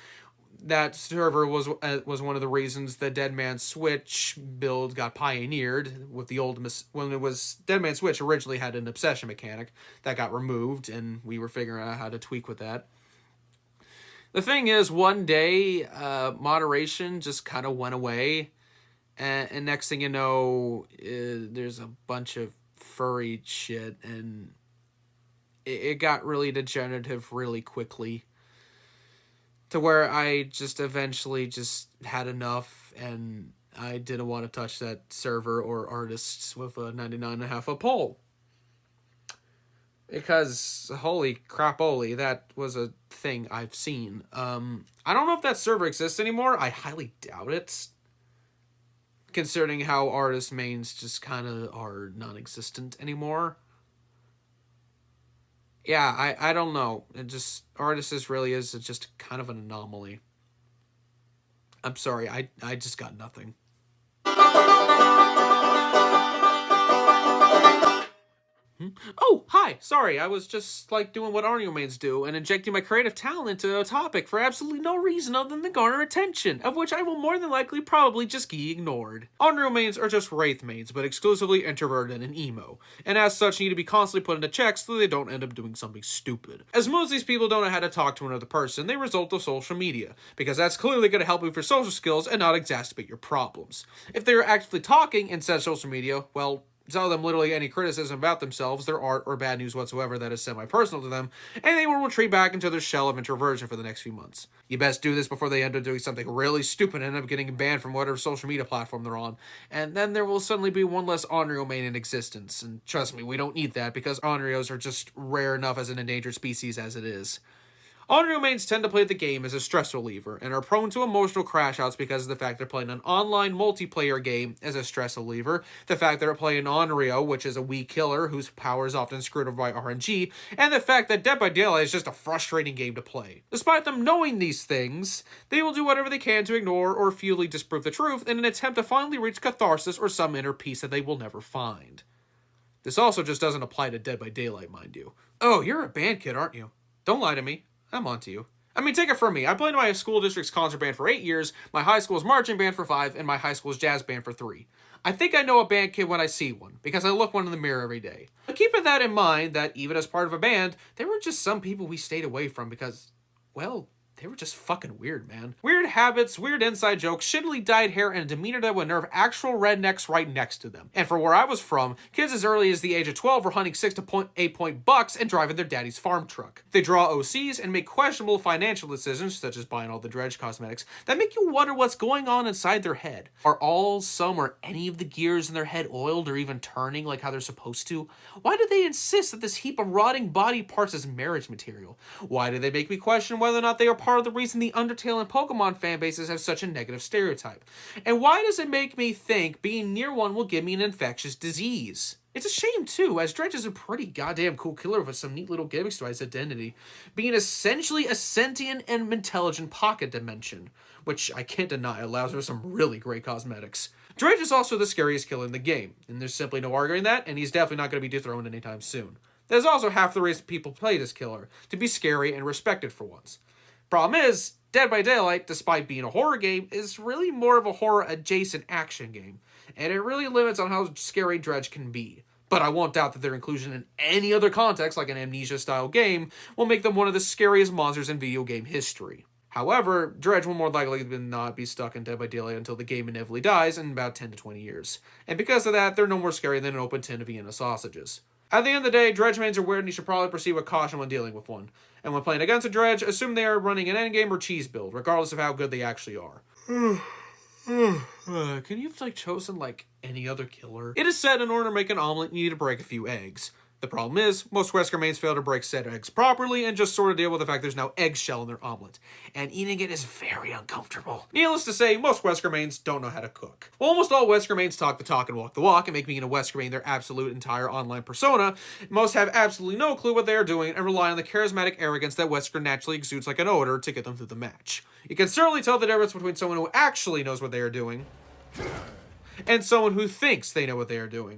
S3: that server was one of the reasons the Dead Man Switch build got pioneered with the old... When it was... Dead Man Switch originally had an obsession mechanic that got removed. And we were figuring out how to tweak with that. The thing is, one day, moderation just kind of went away, and next thing you know, there's a bunch of furry shit, and it got really degenerative really quickly, to where I just eventually just had enough, and I didn't want to touch that server or artists with a 99.5 a poll. Because, holy crap-oly, that was a thing I've seen. I don't know if that server exists anymore. I highly doubt it. Considering how artist mains just kind of are non-existent anymore. Yeah, I don't know. Artists really is just kind of an anomaly. I'm sorry, I just got nothing. Oh, hi! Sorry, I was just, doing what Onryo mains do, and injecting my creative talent into a topic for absolutely no reason other than to garner attention, of which I will more than likely probably just be ignored. Onryo mains are just Wraith mains, but exclusively introverted and emo, and as such need to be constantly put into checks so they don't end up doing something stupid. As most of these people don't know how to talk to another person, they resort to social media, because that's clearly going to help you with your social skills and not exacerbate your problems. If they are actively talking instead of social media, well, tell them literally any criticism about themselves, their art, or bad news whatsoever that is semi-personal to them, and they will retreat back into their shell of introversion for the next few months. You best do this before they end up doing something really stupid and end up getting banned from whatever social media platform they're on, and then there will suddenly be one less Onryo main in existence, and trust me, we don't need that, because Onryos are just rare enough as an endangered species as it is. Onryo mains tend to play the game as a stress reliever, and are prone to emotional crash-outs because of the fact they're playing an online multiplayer game as a stress reliever, the fact they're playing Onryo, which is a weak killer whose power is often screwed over by RNG, and the fact that Dead by Daylight is just a frustrating game to play. Despite them knowing these things, they will do whatever they can to ignore or futilely disprove the truth in an attempt to finally reach catharsis or some inner peace that they will never find. This also just doesn't apply to Dead by Daylight, mind you. Oh, you're a band kid, aren't you? Don't lie to me. I'm onto you. I mean, take it from me. I played in my school district's concert band for 8 years, my high school's marching band for 5, and my high school's jazz band for 3. I think I know a band kid when I see one, because I look one in the mirror every day. But keeping that in mind, that even as part of a band, there were just some people we stayed away from because, well, they were just fucking weird, man. Weird habits, weird inside jokes, shittily dyed hair, and a demeanor that would nerve actual rednecks right next to them. And for where I was from, kids as early as the age of 12 were hunting 6 to 8 point bucks and driving their daddy's farm truck. They draw OCs and make questionable financial decisions, such as buying all the Dredge cosmetics, that make you wonder what's going on inside their head. Are all, some, or any of the gears in their head oiled or even turning like how they're supposed to? Why do they insist that this heap of rotting body parts is marriage material? Why do they make me question whether or not they are part of the reason the Undertale and Pokemon fan bases have such a negative stereotype? And why does it make me think being near one will give me an infectious disease? It's a shame, too, as Dredge is a pretty goddamn cool killer with some neat little gimmicks to his identity, being essentially a sentient and intelligent pocket dimension, which I can't deny allows for some really great cosmetics. Dredge is also the scariest killer in the game, and there's simply no arguing that, and he's definitely not going to be dethroned anytime soon. There's also half the reason people play this killer, to be scary and respected for once. Problem is, Dead by Daylight, despite being a horror game, is really more of a horror-adjacent action game, and it really limits on how scary Dredge can be. But I won't doubt that their inclusion in any other context, like an Amnesia-style game, will make them one of the scariest monsters in video game history. However, Dredge will more likely than not be stuck in Dead by Daylight until the game inevitably dies in about 10 to 20 years. And because of that, they're no more scary than an open tin of Vienna sausages. At the end of the day, Dredge mains are weird and you should probably proceed with caution when dealing with one. And when playing against a Dredge, assume they are running an endgame or cheese build, regardless of how good they actually are. Can you have chosen any other killer? It is said in order to make an omelet, you need to break a few eggs. The problem is, most Wesker mains fail to break said eggs properly and just sort of deal with the fact there's no eggshell in their omelet. And eating it is very uncomfortable. Needless to say, most Wesker mains don't know how to cook. While almost all Wesker mains talk the talk and walk the walk and make being a Wesker main their absolute entire online persona, most have absolutely no clue what they are doing and rely on the charismatic arrogance that Wesker naturally exudes like an odor to get them through the match. You can certainly tell the difference between someone who actually knows what they are doing and someone who thinks they know what they are doing.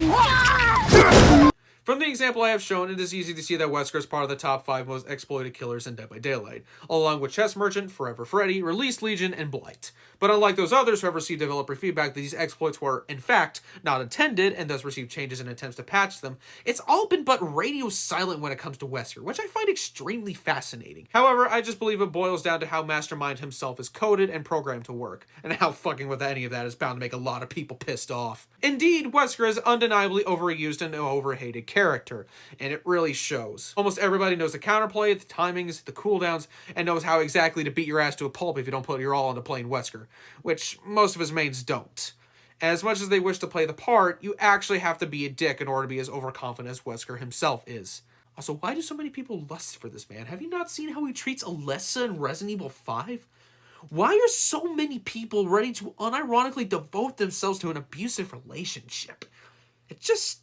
S3: From the example I have shown, it is easy to see that Wesker is part of the top 5 most exploited killers in Dead by Daylight, along with Chess Merchant, Forever Freddy, Released Legion, and Blight. But unlike those others who have received developer feedback that these exploits were, in fact, not intended, and thus received changes and attempts to patch them, it's all been but radio silent when it comes to Wesker, which I find extremely fascinating. However, I just believe it boils down to how Mastermind himself is coded and programmed to work, and how fucking with any of that is bound to make a lot of people pissed off. Indeed, Wesker is undeniably overused and overhated character, and it really shows. Almost everybody knows the counterplay, the timings, the cooldowns, and knows how exactly to beat your ass to a pulp if you don't put your all into playing Wesker, which most of his mains don't. As much as they wish to play the part, you actually have to be a dick in order to be as overconfident as Wesker himself is. Also, why do so many people lust for this man? Have you not seen how he treats Alessa in Resident Evil 5? Why are so many people ready to unironically devote themselves to an abusive relationship? It just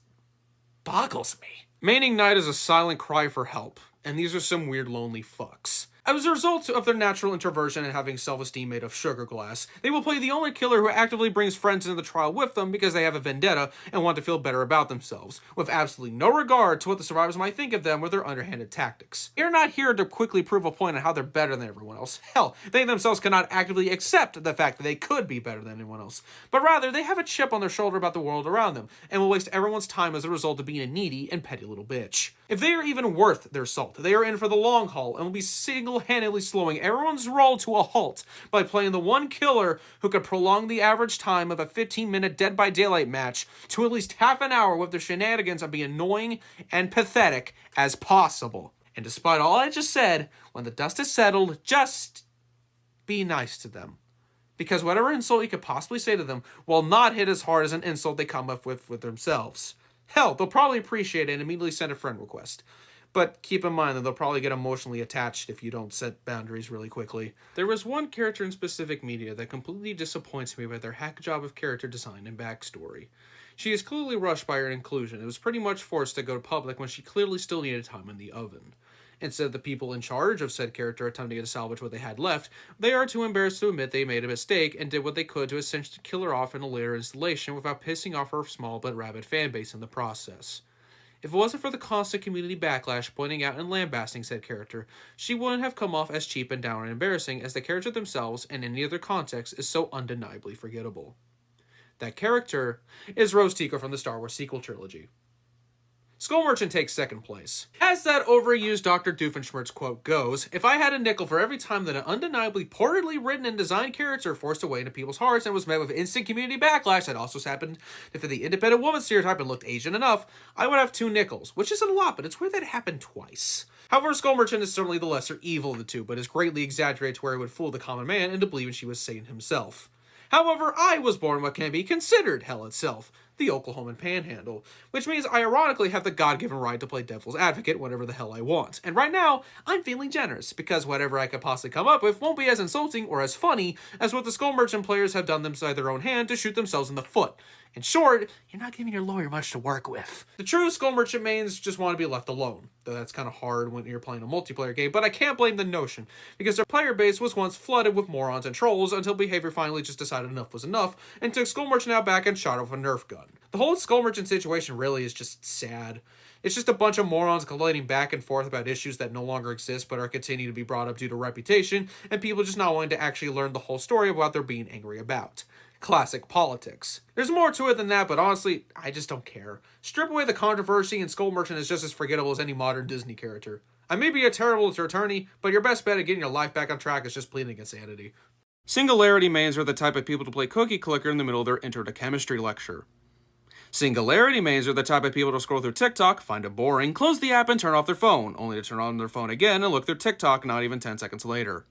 S3: boggles me. Maining Night is a silent cry for help, and these are some weird lonely fucks. As a result of their natural introversion and having self-esteem made of sugar glass, they will play the only killer who actively brings friends into the trial with them because they have a vendetta and want to feel better about themselves, with absolutely no regard to what the survivors might think of them with their underhanded tactics. They are not here to quickly prove a point on how they're better than everyone else. Hell, they themselves cannot actively accept the fact that they could be better than anyone else, but rather they have a chip on their shoulder about the world around them, and will waste everyone's time as a result of being a needy and petty little bitch. If they are even worth their salt, they are in for the long haul and will be single-handedly slowing everyone's roll to a halt by playing the one killer who could prolong the average time of a 15-minute Dead by Daylight match to at least half an hour with their shenanigans of being annoying and pathetic as possible. And despite all I just said, when the dust is settled, just be nice to them. Because whatever insult you could possibly say to them will not hit as hard as an insult they come up with themselves. Hell, they'll probably appreciate it and immediately send a friend request. But keep in mind that they'll probably get emotionally attached if you don't set boundaries really quickly. There was one character in specific media that completely disappoints me by their hack job of character design and backstory. She is clearly rushed by her inclusion. It was pretty much forced to go public when she clearly still needed time in the oven. Instead of the people in charge of said character attempting to salvage what they had left, they are too embarrassed to admit they made a mistake and did what they could to essentially kill her off in a later installation without pissing off her small but rabid fanbase in the process. If it wasn't for the constant community backlash pointing out and lambasting said character, she wouldn't have come off as cheap and downright embarrassing as the character themselves in any other context is so undeniably forgettable. That character is Rose Tico from the Star Wars sequel trilogy. Skull Merchant takes second place. As that overused Dr. Doofenshmirtz quote goes, if I had a nickel for every time that an undeniably poorly written and designed character forced a way into people's hearts and was met with instant community backlash that also happened to fit the independent woman stereotype and looked Asian enough, I would have 2 nickels, which isn't a lot, but it's weird that it happened twice. However, Skull Merchant is certainly the lesser evil of the two, but is greatly exaggerated to where it would fool the common man into believing she was Satan himself. However, I was born what can be considered hell itself, the Oklahoman Panhandle, which means I ironically have the God-given right to play devil's advocate whenever the hell I want. And right now, I'm feeling generous, because whatever I could possibly come up with won't be as insulting or as funny as what the Skull Merchant players have done them by their own hand to shoot themselves in the foot. In short, you're not giving your lawyer much to work with. The true Skull Merchant mains just want to be left alone, though that's kind of hard when you're playing a multiplayer game, but I can't blame the notion, because their player base was once flooded with morons and trolls until behavior finally just decided enough was enough, and took Skull Merchant out back and shot it with a Nerf gun. The whole Skull Merchant situation really is just sad. It's just a bunch of morons colliding back and forth about issues that no longer exist but are continuing to be brought up due to reputation, and people just not wanting to actually learn the whole story of what they're being angry about. Classic politics. There's more to it than that, but honestly, I just don't care. Strip away the controversy and Skull Merchant is just as forgettable as any modern Disney character. I may be a terrible attorney, but your best bet at getting your life back on track is just pleading insanity.
S1: Singularity mains are the type of people to play cookie clicker in the middle of their intro to chemistry lecture. Singularity mains are the type of people to scroll through TikTok, find it boring, close the app and turn off their phone, only to turn on their phone again and look through TikTok not even 10 seconds later.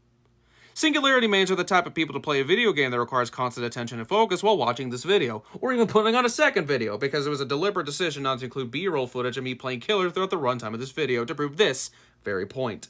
S1: Singularity mains are the type of people to play a video game that requires constant attention and focus while watching this video, or even putting on a second video, because it was a deliberate decision not to include B-roll footage of me playing killer throughout the runtime of this video to prove this very point.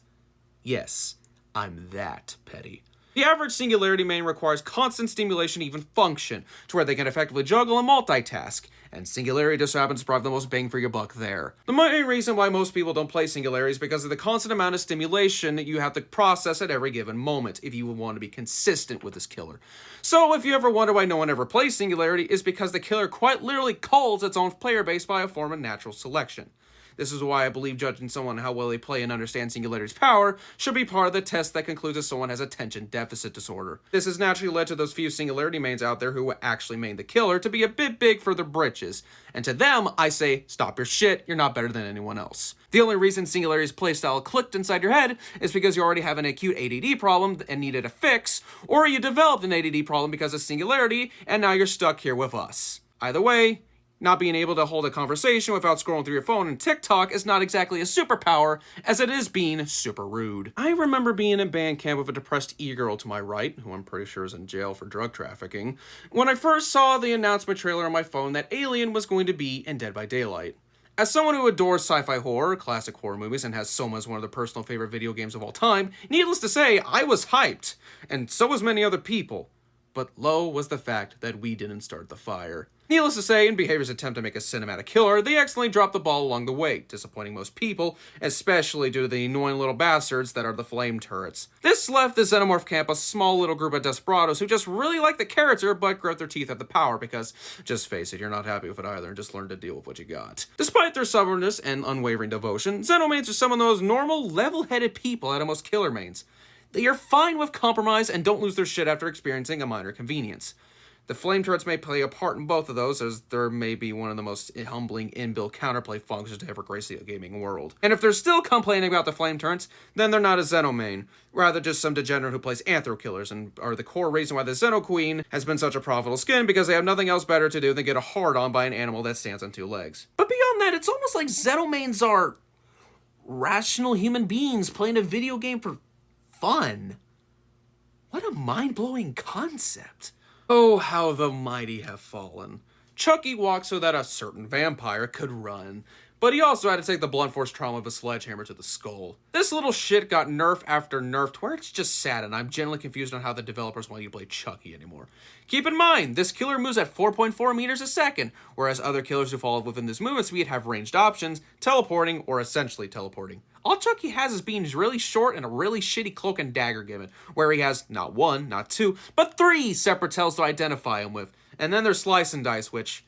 S1: Yes, I'm that petty. The average Singularity main requires constant stimulation to even function, to where they can effectively juggle and multitask, and Singularity just happens to provide the most bang for your buck there. The main reason why most people don't play Singularity is because of the constant amount of stimulation that you have to process at every given moment if you want to be consistent with this killer. So if you ever wonder why no one ever plays Singularity, it's because the killer quite literally culls its own player base by a form of natural selection. This is why I believe judging someone how well they play and understand Singularity's power should be part of the test that concludes if someone has attention deficit disorder. This has naturally led to those few Singularity mains out there who actually main the killer to be a bit big for their britches. And to them, I say, stop your shit, you're not better than anyone else. The only reason Singularity's playstyle clicked inside your head is because you already have an acute ADD problem and needed a fix, or you developed an ADD problem because of Singularity, and now you're stuck here with us. Either way, not being able to hold a conversation without scrolling through your phone and TikTok is not exactly a superpower, as it is being super rude. I remember being in band camp with a depressed e-girl to my right, who I'm pretty sure is in jail for drug trafficking, when I first saw the announcement trailer on my phone that Alien was going to be in Dead by Daylight. As someone who adores sci-fi horror, classic horror movies, and has Soma as one of their personal favorite video games of all time, needless to say, I was hyped, and so was many other people. But low was the fact that we didn't start the fire. Needless to say, in Behavior's attempt to make a cinematic killer, they accidentally dropped the ball along the way, disappointing most people, especially due to the annoying little bastards that are the flame turrets. This left the Xenomorph camp a small little group of desperados who just really like the character but grit their teeth at the power because, just face it, you're not happy with it either and just learn to deal with what you got. Despite their stubbornness and unwavering devotion, Xenomains are some of those normal, level-headed people out of most killer mains. They are fine with compromise and don't lose their shit after experiencing a minor convenience. The flame turrets may play a part in both of those, as there may be one of the most humbling inbuilt counterplay functions to ever grace the gaming world. And if they're still complaining about the flame turrets, then they're not a Xenomain, rather just some degenerate who plays Anthro killers, and are the core reason why the Xeno Queen has been such a profitable skin, because they have nothing else better to do than get a hard-on by an animal that stands on two legs.
S3: But beyond that, it's almost like Xenomains are rational human beings playing a video game for fun. What a mind-blowing concept.
S1: Oh, how the mighty have fallen. Chucky walked so that a certain vampire could run, but he also had to take the blunt force trauma of a sledgehammer to the skull. This little shit got nerf after nerf to where it's just sad, and I'm generally confused on how the developers want you to play Chucky anymore. Keep in mind, this killer moves at 4.4 meters a second, whereas other killers who fall within this movement speed have ranged options, teleporting, or essentially teleporting. All Chucky has is being really short and a really shitty cloak and dagger gimmick, where he has not one, not two, but 3 separate tells to identify him with. And then there's Slice and Dice, which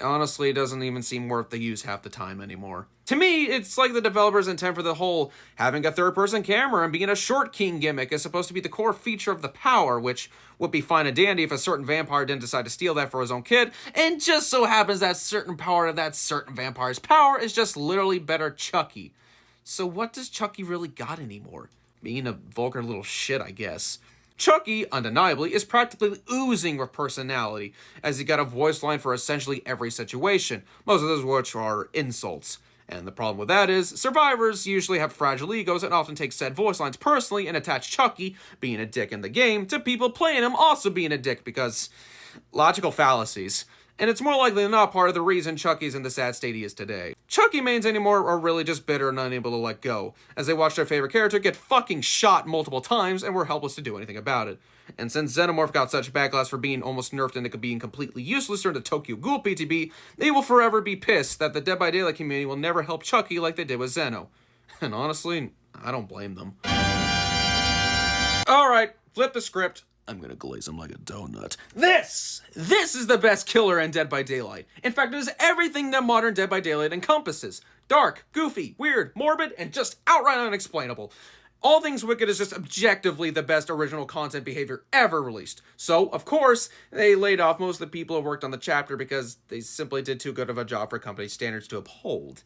S1: honestly doesn't even seem worth the use half the time anymore. To me, it's like the developers' intent for the whole having a third-person camera and being a short king gimmick is supposed to be the core feature of the power, which would be fine and dandy if a certain vampire didn't decide to steal that for his own kid, and just so happens that certain power of that certain vampire's power is just literally better Chucky. So what does Chucky really got anymore? Being a vulgar little shit, I guess. Chucky, undeniably, is practically oozing with personality, as he got a voice line for essentially every situation, most of those which are insults. And the problem with that is, survivors usually have fragile egos and often take said voice lines personally and attach Chucky, being a dick in the game, to people playing him also being a dick because logical fallacies. And it's more likely than not part of the reason Chucky's in the sad state he is today. Chucky mains anymore are really just bitter and unable to let go, as they watch their favorite character get fucking shot multiple times and were helpless to do anything about it. And since Xenomorph got such backlash for being almost nerfed into being completely useless during the Tokyo Ghoul PTB, they will forever be pissed that the Dead by Daylight community will never help Chucky like they did with Zeno. And honestly, I don't blame them. Alright, flip the script. I'm gonna glaze him like a donut. This is the best killer in Dead by Daylight. In fact, it is everything that modern Dead by Daylight encompasses. Dark, goofy, weird, morbid, and just outright unexplainable. All Things Wicked is just objectively the best original content behavior ever released. So, of course, they laid off most of the people who worked on the chapter because they simply did too good of a job for company standards to uphold.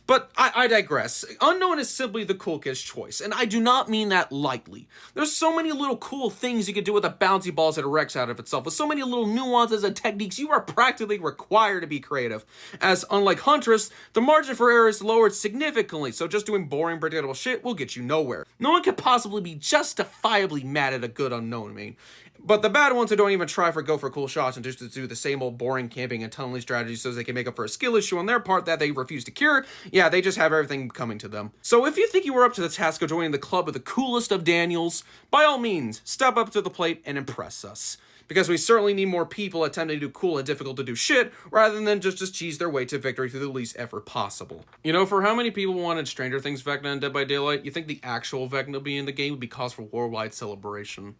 S1: But I digress. Unknown is simply the cool kid's choice, and I do not mean that lightly. There's so many little cool things you can do with the bouncy balls that erects out of itself, with so many little nuances and techniques, you are practically required to be creative. As, unlike Huntress, the margin for error is lowered significantly, so just doing boring, predictable shit will get you nowhere. No one could possibly be justifiably mad at a good Unknown main. But the bad ones who don't even try go for cool shots and just do the same old boring camping and tunneling strategies so they can make up for a skill issue on their part that they refuse to cure, yeah, they just have everything coming to them. So if you think you were up to the task of joining the club of the coolest of Daniels, by all means, step up to the plate and impress us. Because we certainly need more people attempting to do cool and difficult to do shit, rather than just cheese their way to victory through the least effort possible. You know, for how many people wanted Stranger Things Vecna in Dead by Daylight, you think the actual Vecna being in the game would be cause for worldwide celebration?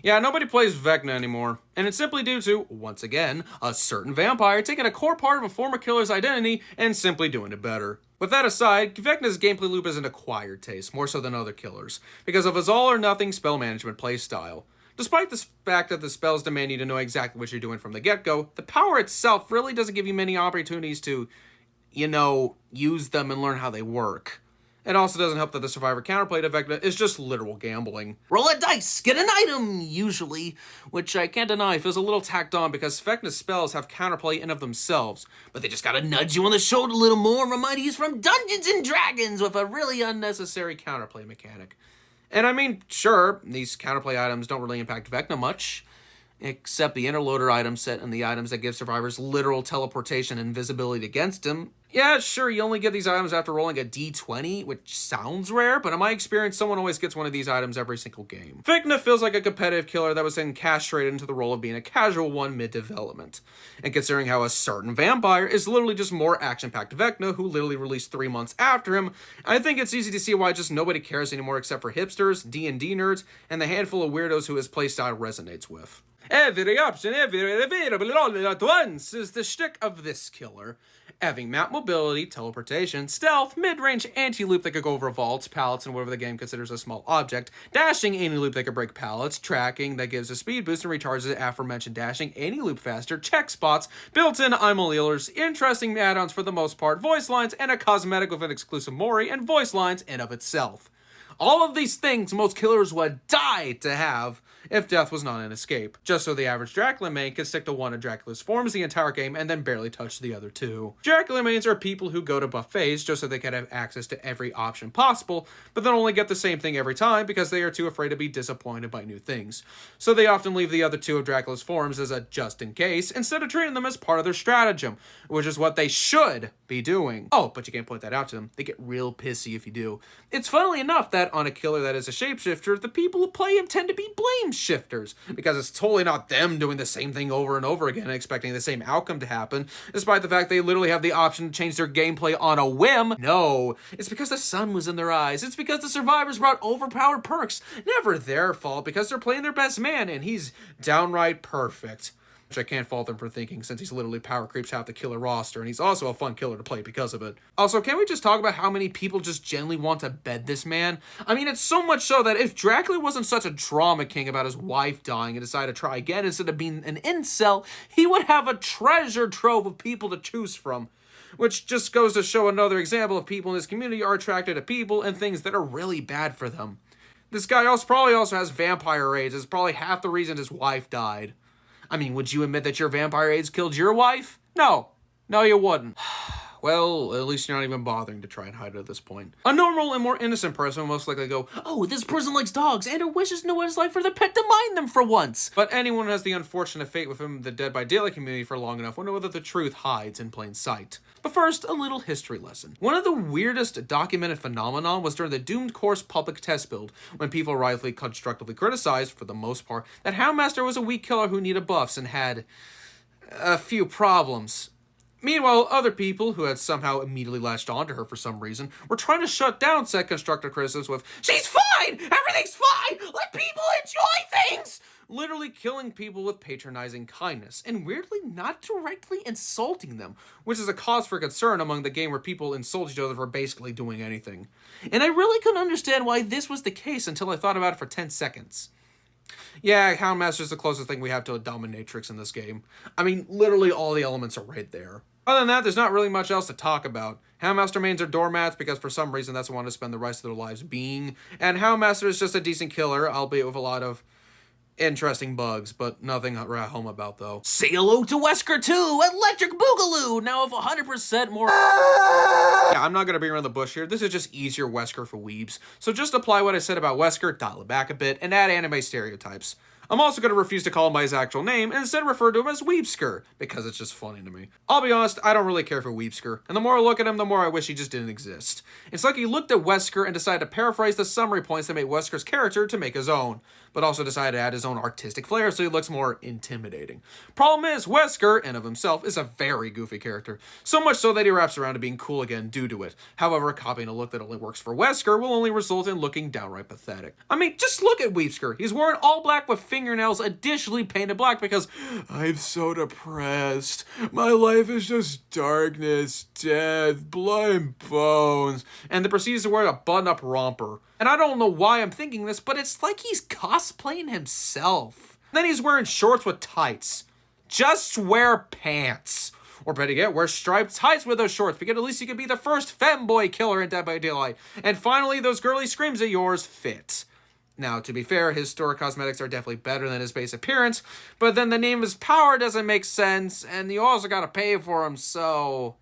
S1: Yeah, nobody plays Vecna anymore, and it's simply due to, once again, a certain vampire taking a core part of a former killer's identity and simply doing it better. With that aside, Vecna's gameplay loop is an acquired taste, more so than other killers, because of his all-or-nothing spell management playstyle. Despite the fact that the spells demand you to know exactly what you're doing from the get-go, the power itself really doesn't give you many opportunities to, you know, use them and learn how they work. It also doesn't help that the survivor counterplay to Vecna is just literal gambling. Roll a dice, get an item, usually, which I can't deny feels a little tacked on because Vecna's spells have counterplay in of themselves, but they just gotta nudge you on the shoulder a little more, remind you he's from Dungeons and Dragons with a really unnecessary counterplay mechanic. And I mean, sure, these counterplay items don't really impact Vecna much, except the interloader item set and the items that give survivors literal teleportation and invisibility against him. Yeah, sure, you only get these items after rolling a d20, which sounds rare, but in my experience, someone always gets one of these items every single game. Vecna feels like a competitive killer that was then castrated into the role of being a casual one mid-development. And considering how a certain vampire is literally just more action-packed Vecna, who literally released 3 months after him, I think it's easy to see why just nobody cares anymore except for hipsters, D&D nerds, and the handful of weirdos who his playstyle resonates with. Every option, every available all at once is the shtick of this killer. Having map mobility, teleportation, stealth, mid-range anti-loop that could go over vaults, pallets, and whatever the game considers a small object, dashing anti-loop that could break pallets, tracking that gives a speed boost and recharges the aforementioned dashing anti-loop faster, check spots, built-in IMO-healers, interesting add-ons for the most part, voice lines, and a cosmetic with an exclusive Mori and voice lines in of itself. All of these things most killers would die to have if death was not an escape, just so the average Dracula main could stick to one of Dracula's forms the entire game and then barely touch the other two. Dracula mains are people who go to buffets just so they can have access to every option possible, but then only get the same thing every time because they are too afraid to be disappointed by new things. So they often leave the other two of Dracula's forms as a just in case, instead of treating them as part of their stratagem, which is what they should be doing. Oh, but you can't point that out to them. They get real pissy if you do. It's funnily enough that on a killer that is a shapeshifter, the people who play him tend to be blame shifters, because it's totally not them doing the same thing over and over again and expecting the same outcome to happen, despite the fact they literally have the option to change their gameplay on a whim. No, it's because the sun was in their eyes. It's because the survivors brought overpowered perks. Never their fault, because they're playing their best man, and he's downright perfect. Which I can't fault them for thinking, since he's literally power creeps half the killer roster, and he's also a fun killer to play because of it. Also, can we just talk about how many people just genuinely want to bed this man? I mean, it's so much so that if Dracula wasn't such a drama king about his wife dying and decided to try again instead of being an incel, he would have a treasure trove of people to choose from. Which just goes to show another example of people in this community are attracted to people and things that are really bad for them. This guy probably also has vampire AIDS. It's probably half the reason his wife died. I mean, would you admit that your vampire AIDS killed your wife? No. No, you wouldn't. well, at least you're not even bothering to try and hide it at this point. A normal and more innocent person will most likely go,
S3: oh, this person likes dogs and or wishes to know what it's like for the pet to mind them for once.
S1: But anyone who has the unfortunate fate within the Dead by Daylight community for long enough will know that the truth hides in plain sight. But first, a little history lesson. One of the weirdest documented phenomenon was during the Doomed Course public test build, when people rightfully constructively criticized, for the most part, that Houndmaster was a weak killer who needed buffs and had a few problems. Meanwhile, other people, who had somehow immediately latched onto her for some reason, were trying to shut down said constructive criticisms with, "She's fine! Everything's fine! Let people enjoy things!" Literally killing people with patronizing kindness, and weirdly not directly insulting them, which is a cause for concern among the game where people insult each other for basically doing anything. And I really couldn't understand why this was the case until I thought about it for 10 seconds. Yeah, Houndmaster is the closest thing we have to a dominatrix in this game. I mean, literally all the elements are right there. Other than that, there's not really much else to talk about. Houndmaster mains are doormats because for some reason that's what they want to spend the rest of their lives being, and Houndmaster is just a decent killer, albeit with a lot of interesting bugs, but nothing to write home about though.
S3: Say hello to Wesker 2, Electric Boogaloo, now with 100% more.
S1: Yeah, I'm not gonna beat around the bush here. This is just easier Wesker for weebs. So just apply what I said about Wesker, dial it back a bit, and add anime stereotypes. I'm also going to refuse to call him by his actual name and instead refer to him as Weebsker, because it's just funny to me. I'll be honest, I don't really care for Weebsker, and the more I look at him, the more I wish he just didn't exist. It's like he looked at Wesker and decided to paraphrase the summary points that made Wesker's character to make his own, but also decided to add his own artistic flair so he looks more intimidating. Problem is, Wesker, in of himself, is a very goofy character, so much so that he wraps around to being cool again due to it. However, copying a look that only works for Wesker will only result in looking downright pathetic. I mean, just look at Weebsker. He's wearing all black with fingernails additionally painted black because I'm so depressed. My life is just darkness, death, blood and bones. And then proceeds to wear a button-up romper. And I don't know why I'm thinking this, but it's like he's cosplaying himself. And then he's wearing shorts with tights. Just wear pants. Or better yet, wear striped tights with those shorts, because at least you could be the first femboy killer in Dead by Daylight. And finally, those girly screams of yours fit. Now, to be fair, his store cosmetics are definitely better than his base appearance, but then the name of his power doesn't make sense, and you also gotta pay for him, so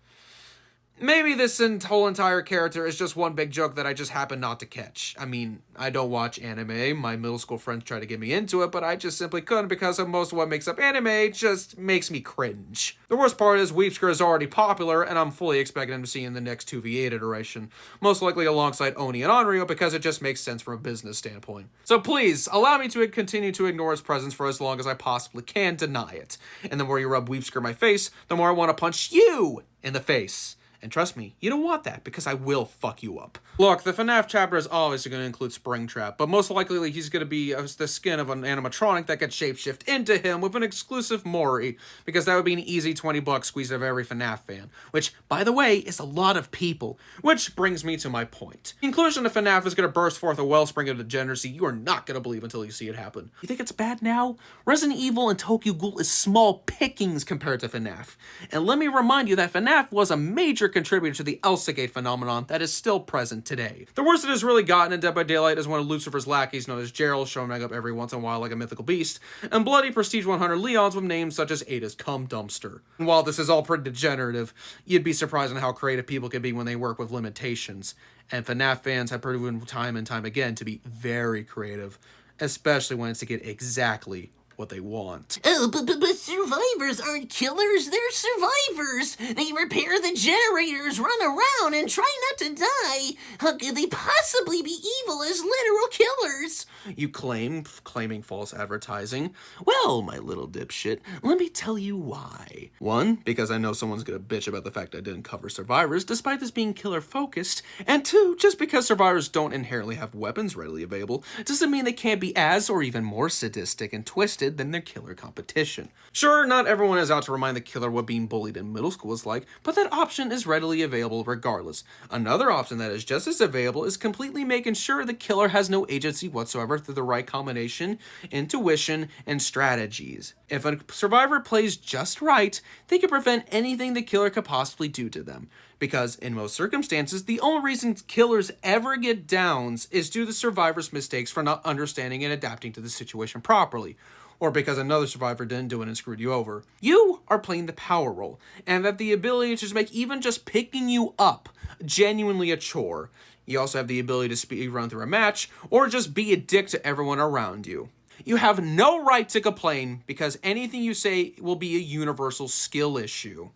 S1: maybe this whole entire character is just one big joke that I just happen not to catch. I mean, I don't watch anime. My middle school friends try to get me into it, but I just simply couldn't because of most of what makes up anime just makes me cringe. The worst part is Weebsker is already popular, and I'm fully expecting him to see in the next 2v8 iteration, most likely alongside Oni and Onryo because it just makes sense from a business standpoint. So please, allow me to continue to ignore his presence for as long as I possibly can deny it. And the more you rub Weebsker in my face, the more I want to punch you in the face. And trust me, you don't want that, because I will fuck you up. Look, the FNAF chapter is obviously going to include Springtrap, but most likely he's going to be the skin of an animatronic that gets shapeshift into him with an exclusive Mori, because that would be an easy $20 squeeze out of every FNAF fan, which, by the way, is a lot of people. Which brings me to my point. The inclusion of FNAF is going to burst forth a wellspring of degeneracy you are not going to believe until you see it happen. You think it's bad now? Resident Evil and Tokyo Ghoul is small pickings compared to FNAF. And let me remind you that FNAF was a major contributor to the Elsagate phenomenon that is still present today. The worst it has really gotten in Dead by Daylight is one of Lucifer's lackeys known as Gerald showing up every once in a while like a mythical beast, and bloody Prestige 100 Leons with names such as Ada's Cum Dumpster. And while this is all pretty degenerative, you'd be surprised on how creative people can be when they work with limitations. And FNAF fans have proven time and time again to be very creative, especially when it's to get exactly what they want.
S2: Oh, but survivors aren't killers, they're survivors. They repair the generators, run around, and try not to die. How could they possibly be evil as literal killers?
S1: You claiming false advertising. Well, my little dipshit, let me tell you why. One, because I know someone's gonna bitch about the fact I didn't cover survivors, despite this being killer focused. And two, just because survivors don't inherently have weapons readily available, doesn't mean they can't be as or even more sadistic and twisted than their killer competition. Sure, not everyone is out to remind the killer what being bullied in middle school is like, but that option is readily available regardless. Another option that is just as available is completely making sure the killer has no agency whatsoever through the right combination, intuition, and strategies. If a survivor plays just right, they can prevent anything the killer could possibly do to them. Because in most circumstances, the only reason killers ever get downs is due to the survivor's mistakes for not understanding and adapting to the situation properly. or because another survivor didn't do it and screwed you over. You are playing the power role, and have the ability to just make even just picking you up genuinely a chore. You also have the ability to speed run through a match, or just be a dick to everyone around you. You have no right to complain because anything you say will be a universal skill issue.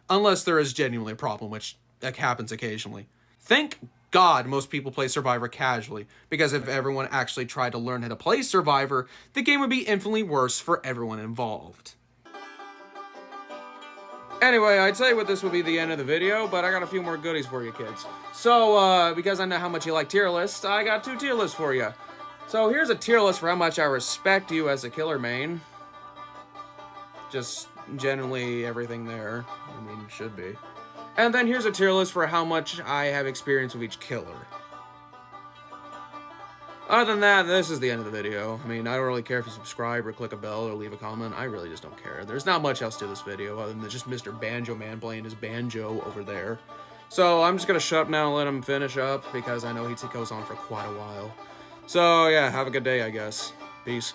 S1: Unless there is genuinely a problem, which happens occasionally. Thank God most people play Survivor casually, because if everyone actually tried to learn how to play Survivor, the game would be infinitely worse for everyone involved. Anyway, I'd say this would be the end of the video, but I got a few more goodies for you kids. So, because I know how much you like tier lists, I got 2 tier lists for you. So here's a tier list for how much I respect you as a killer main. Just generally everything there. I mean, should be. And then here's a tier list for how much I have experience with each killer. Other than that, this is the end of the video. I mean, I don't really care if you subscribe or click a bell or leave a comment. I really just don't care. There's not much else to this video other than just Mr. Banjo Man playing his banjo over there. So I'm just going to shut up now and let him finish up because I know he goes on for quite a while. So yeah, have a good day, I guess. Peace.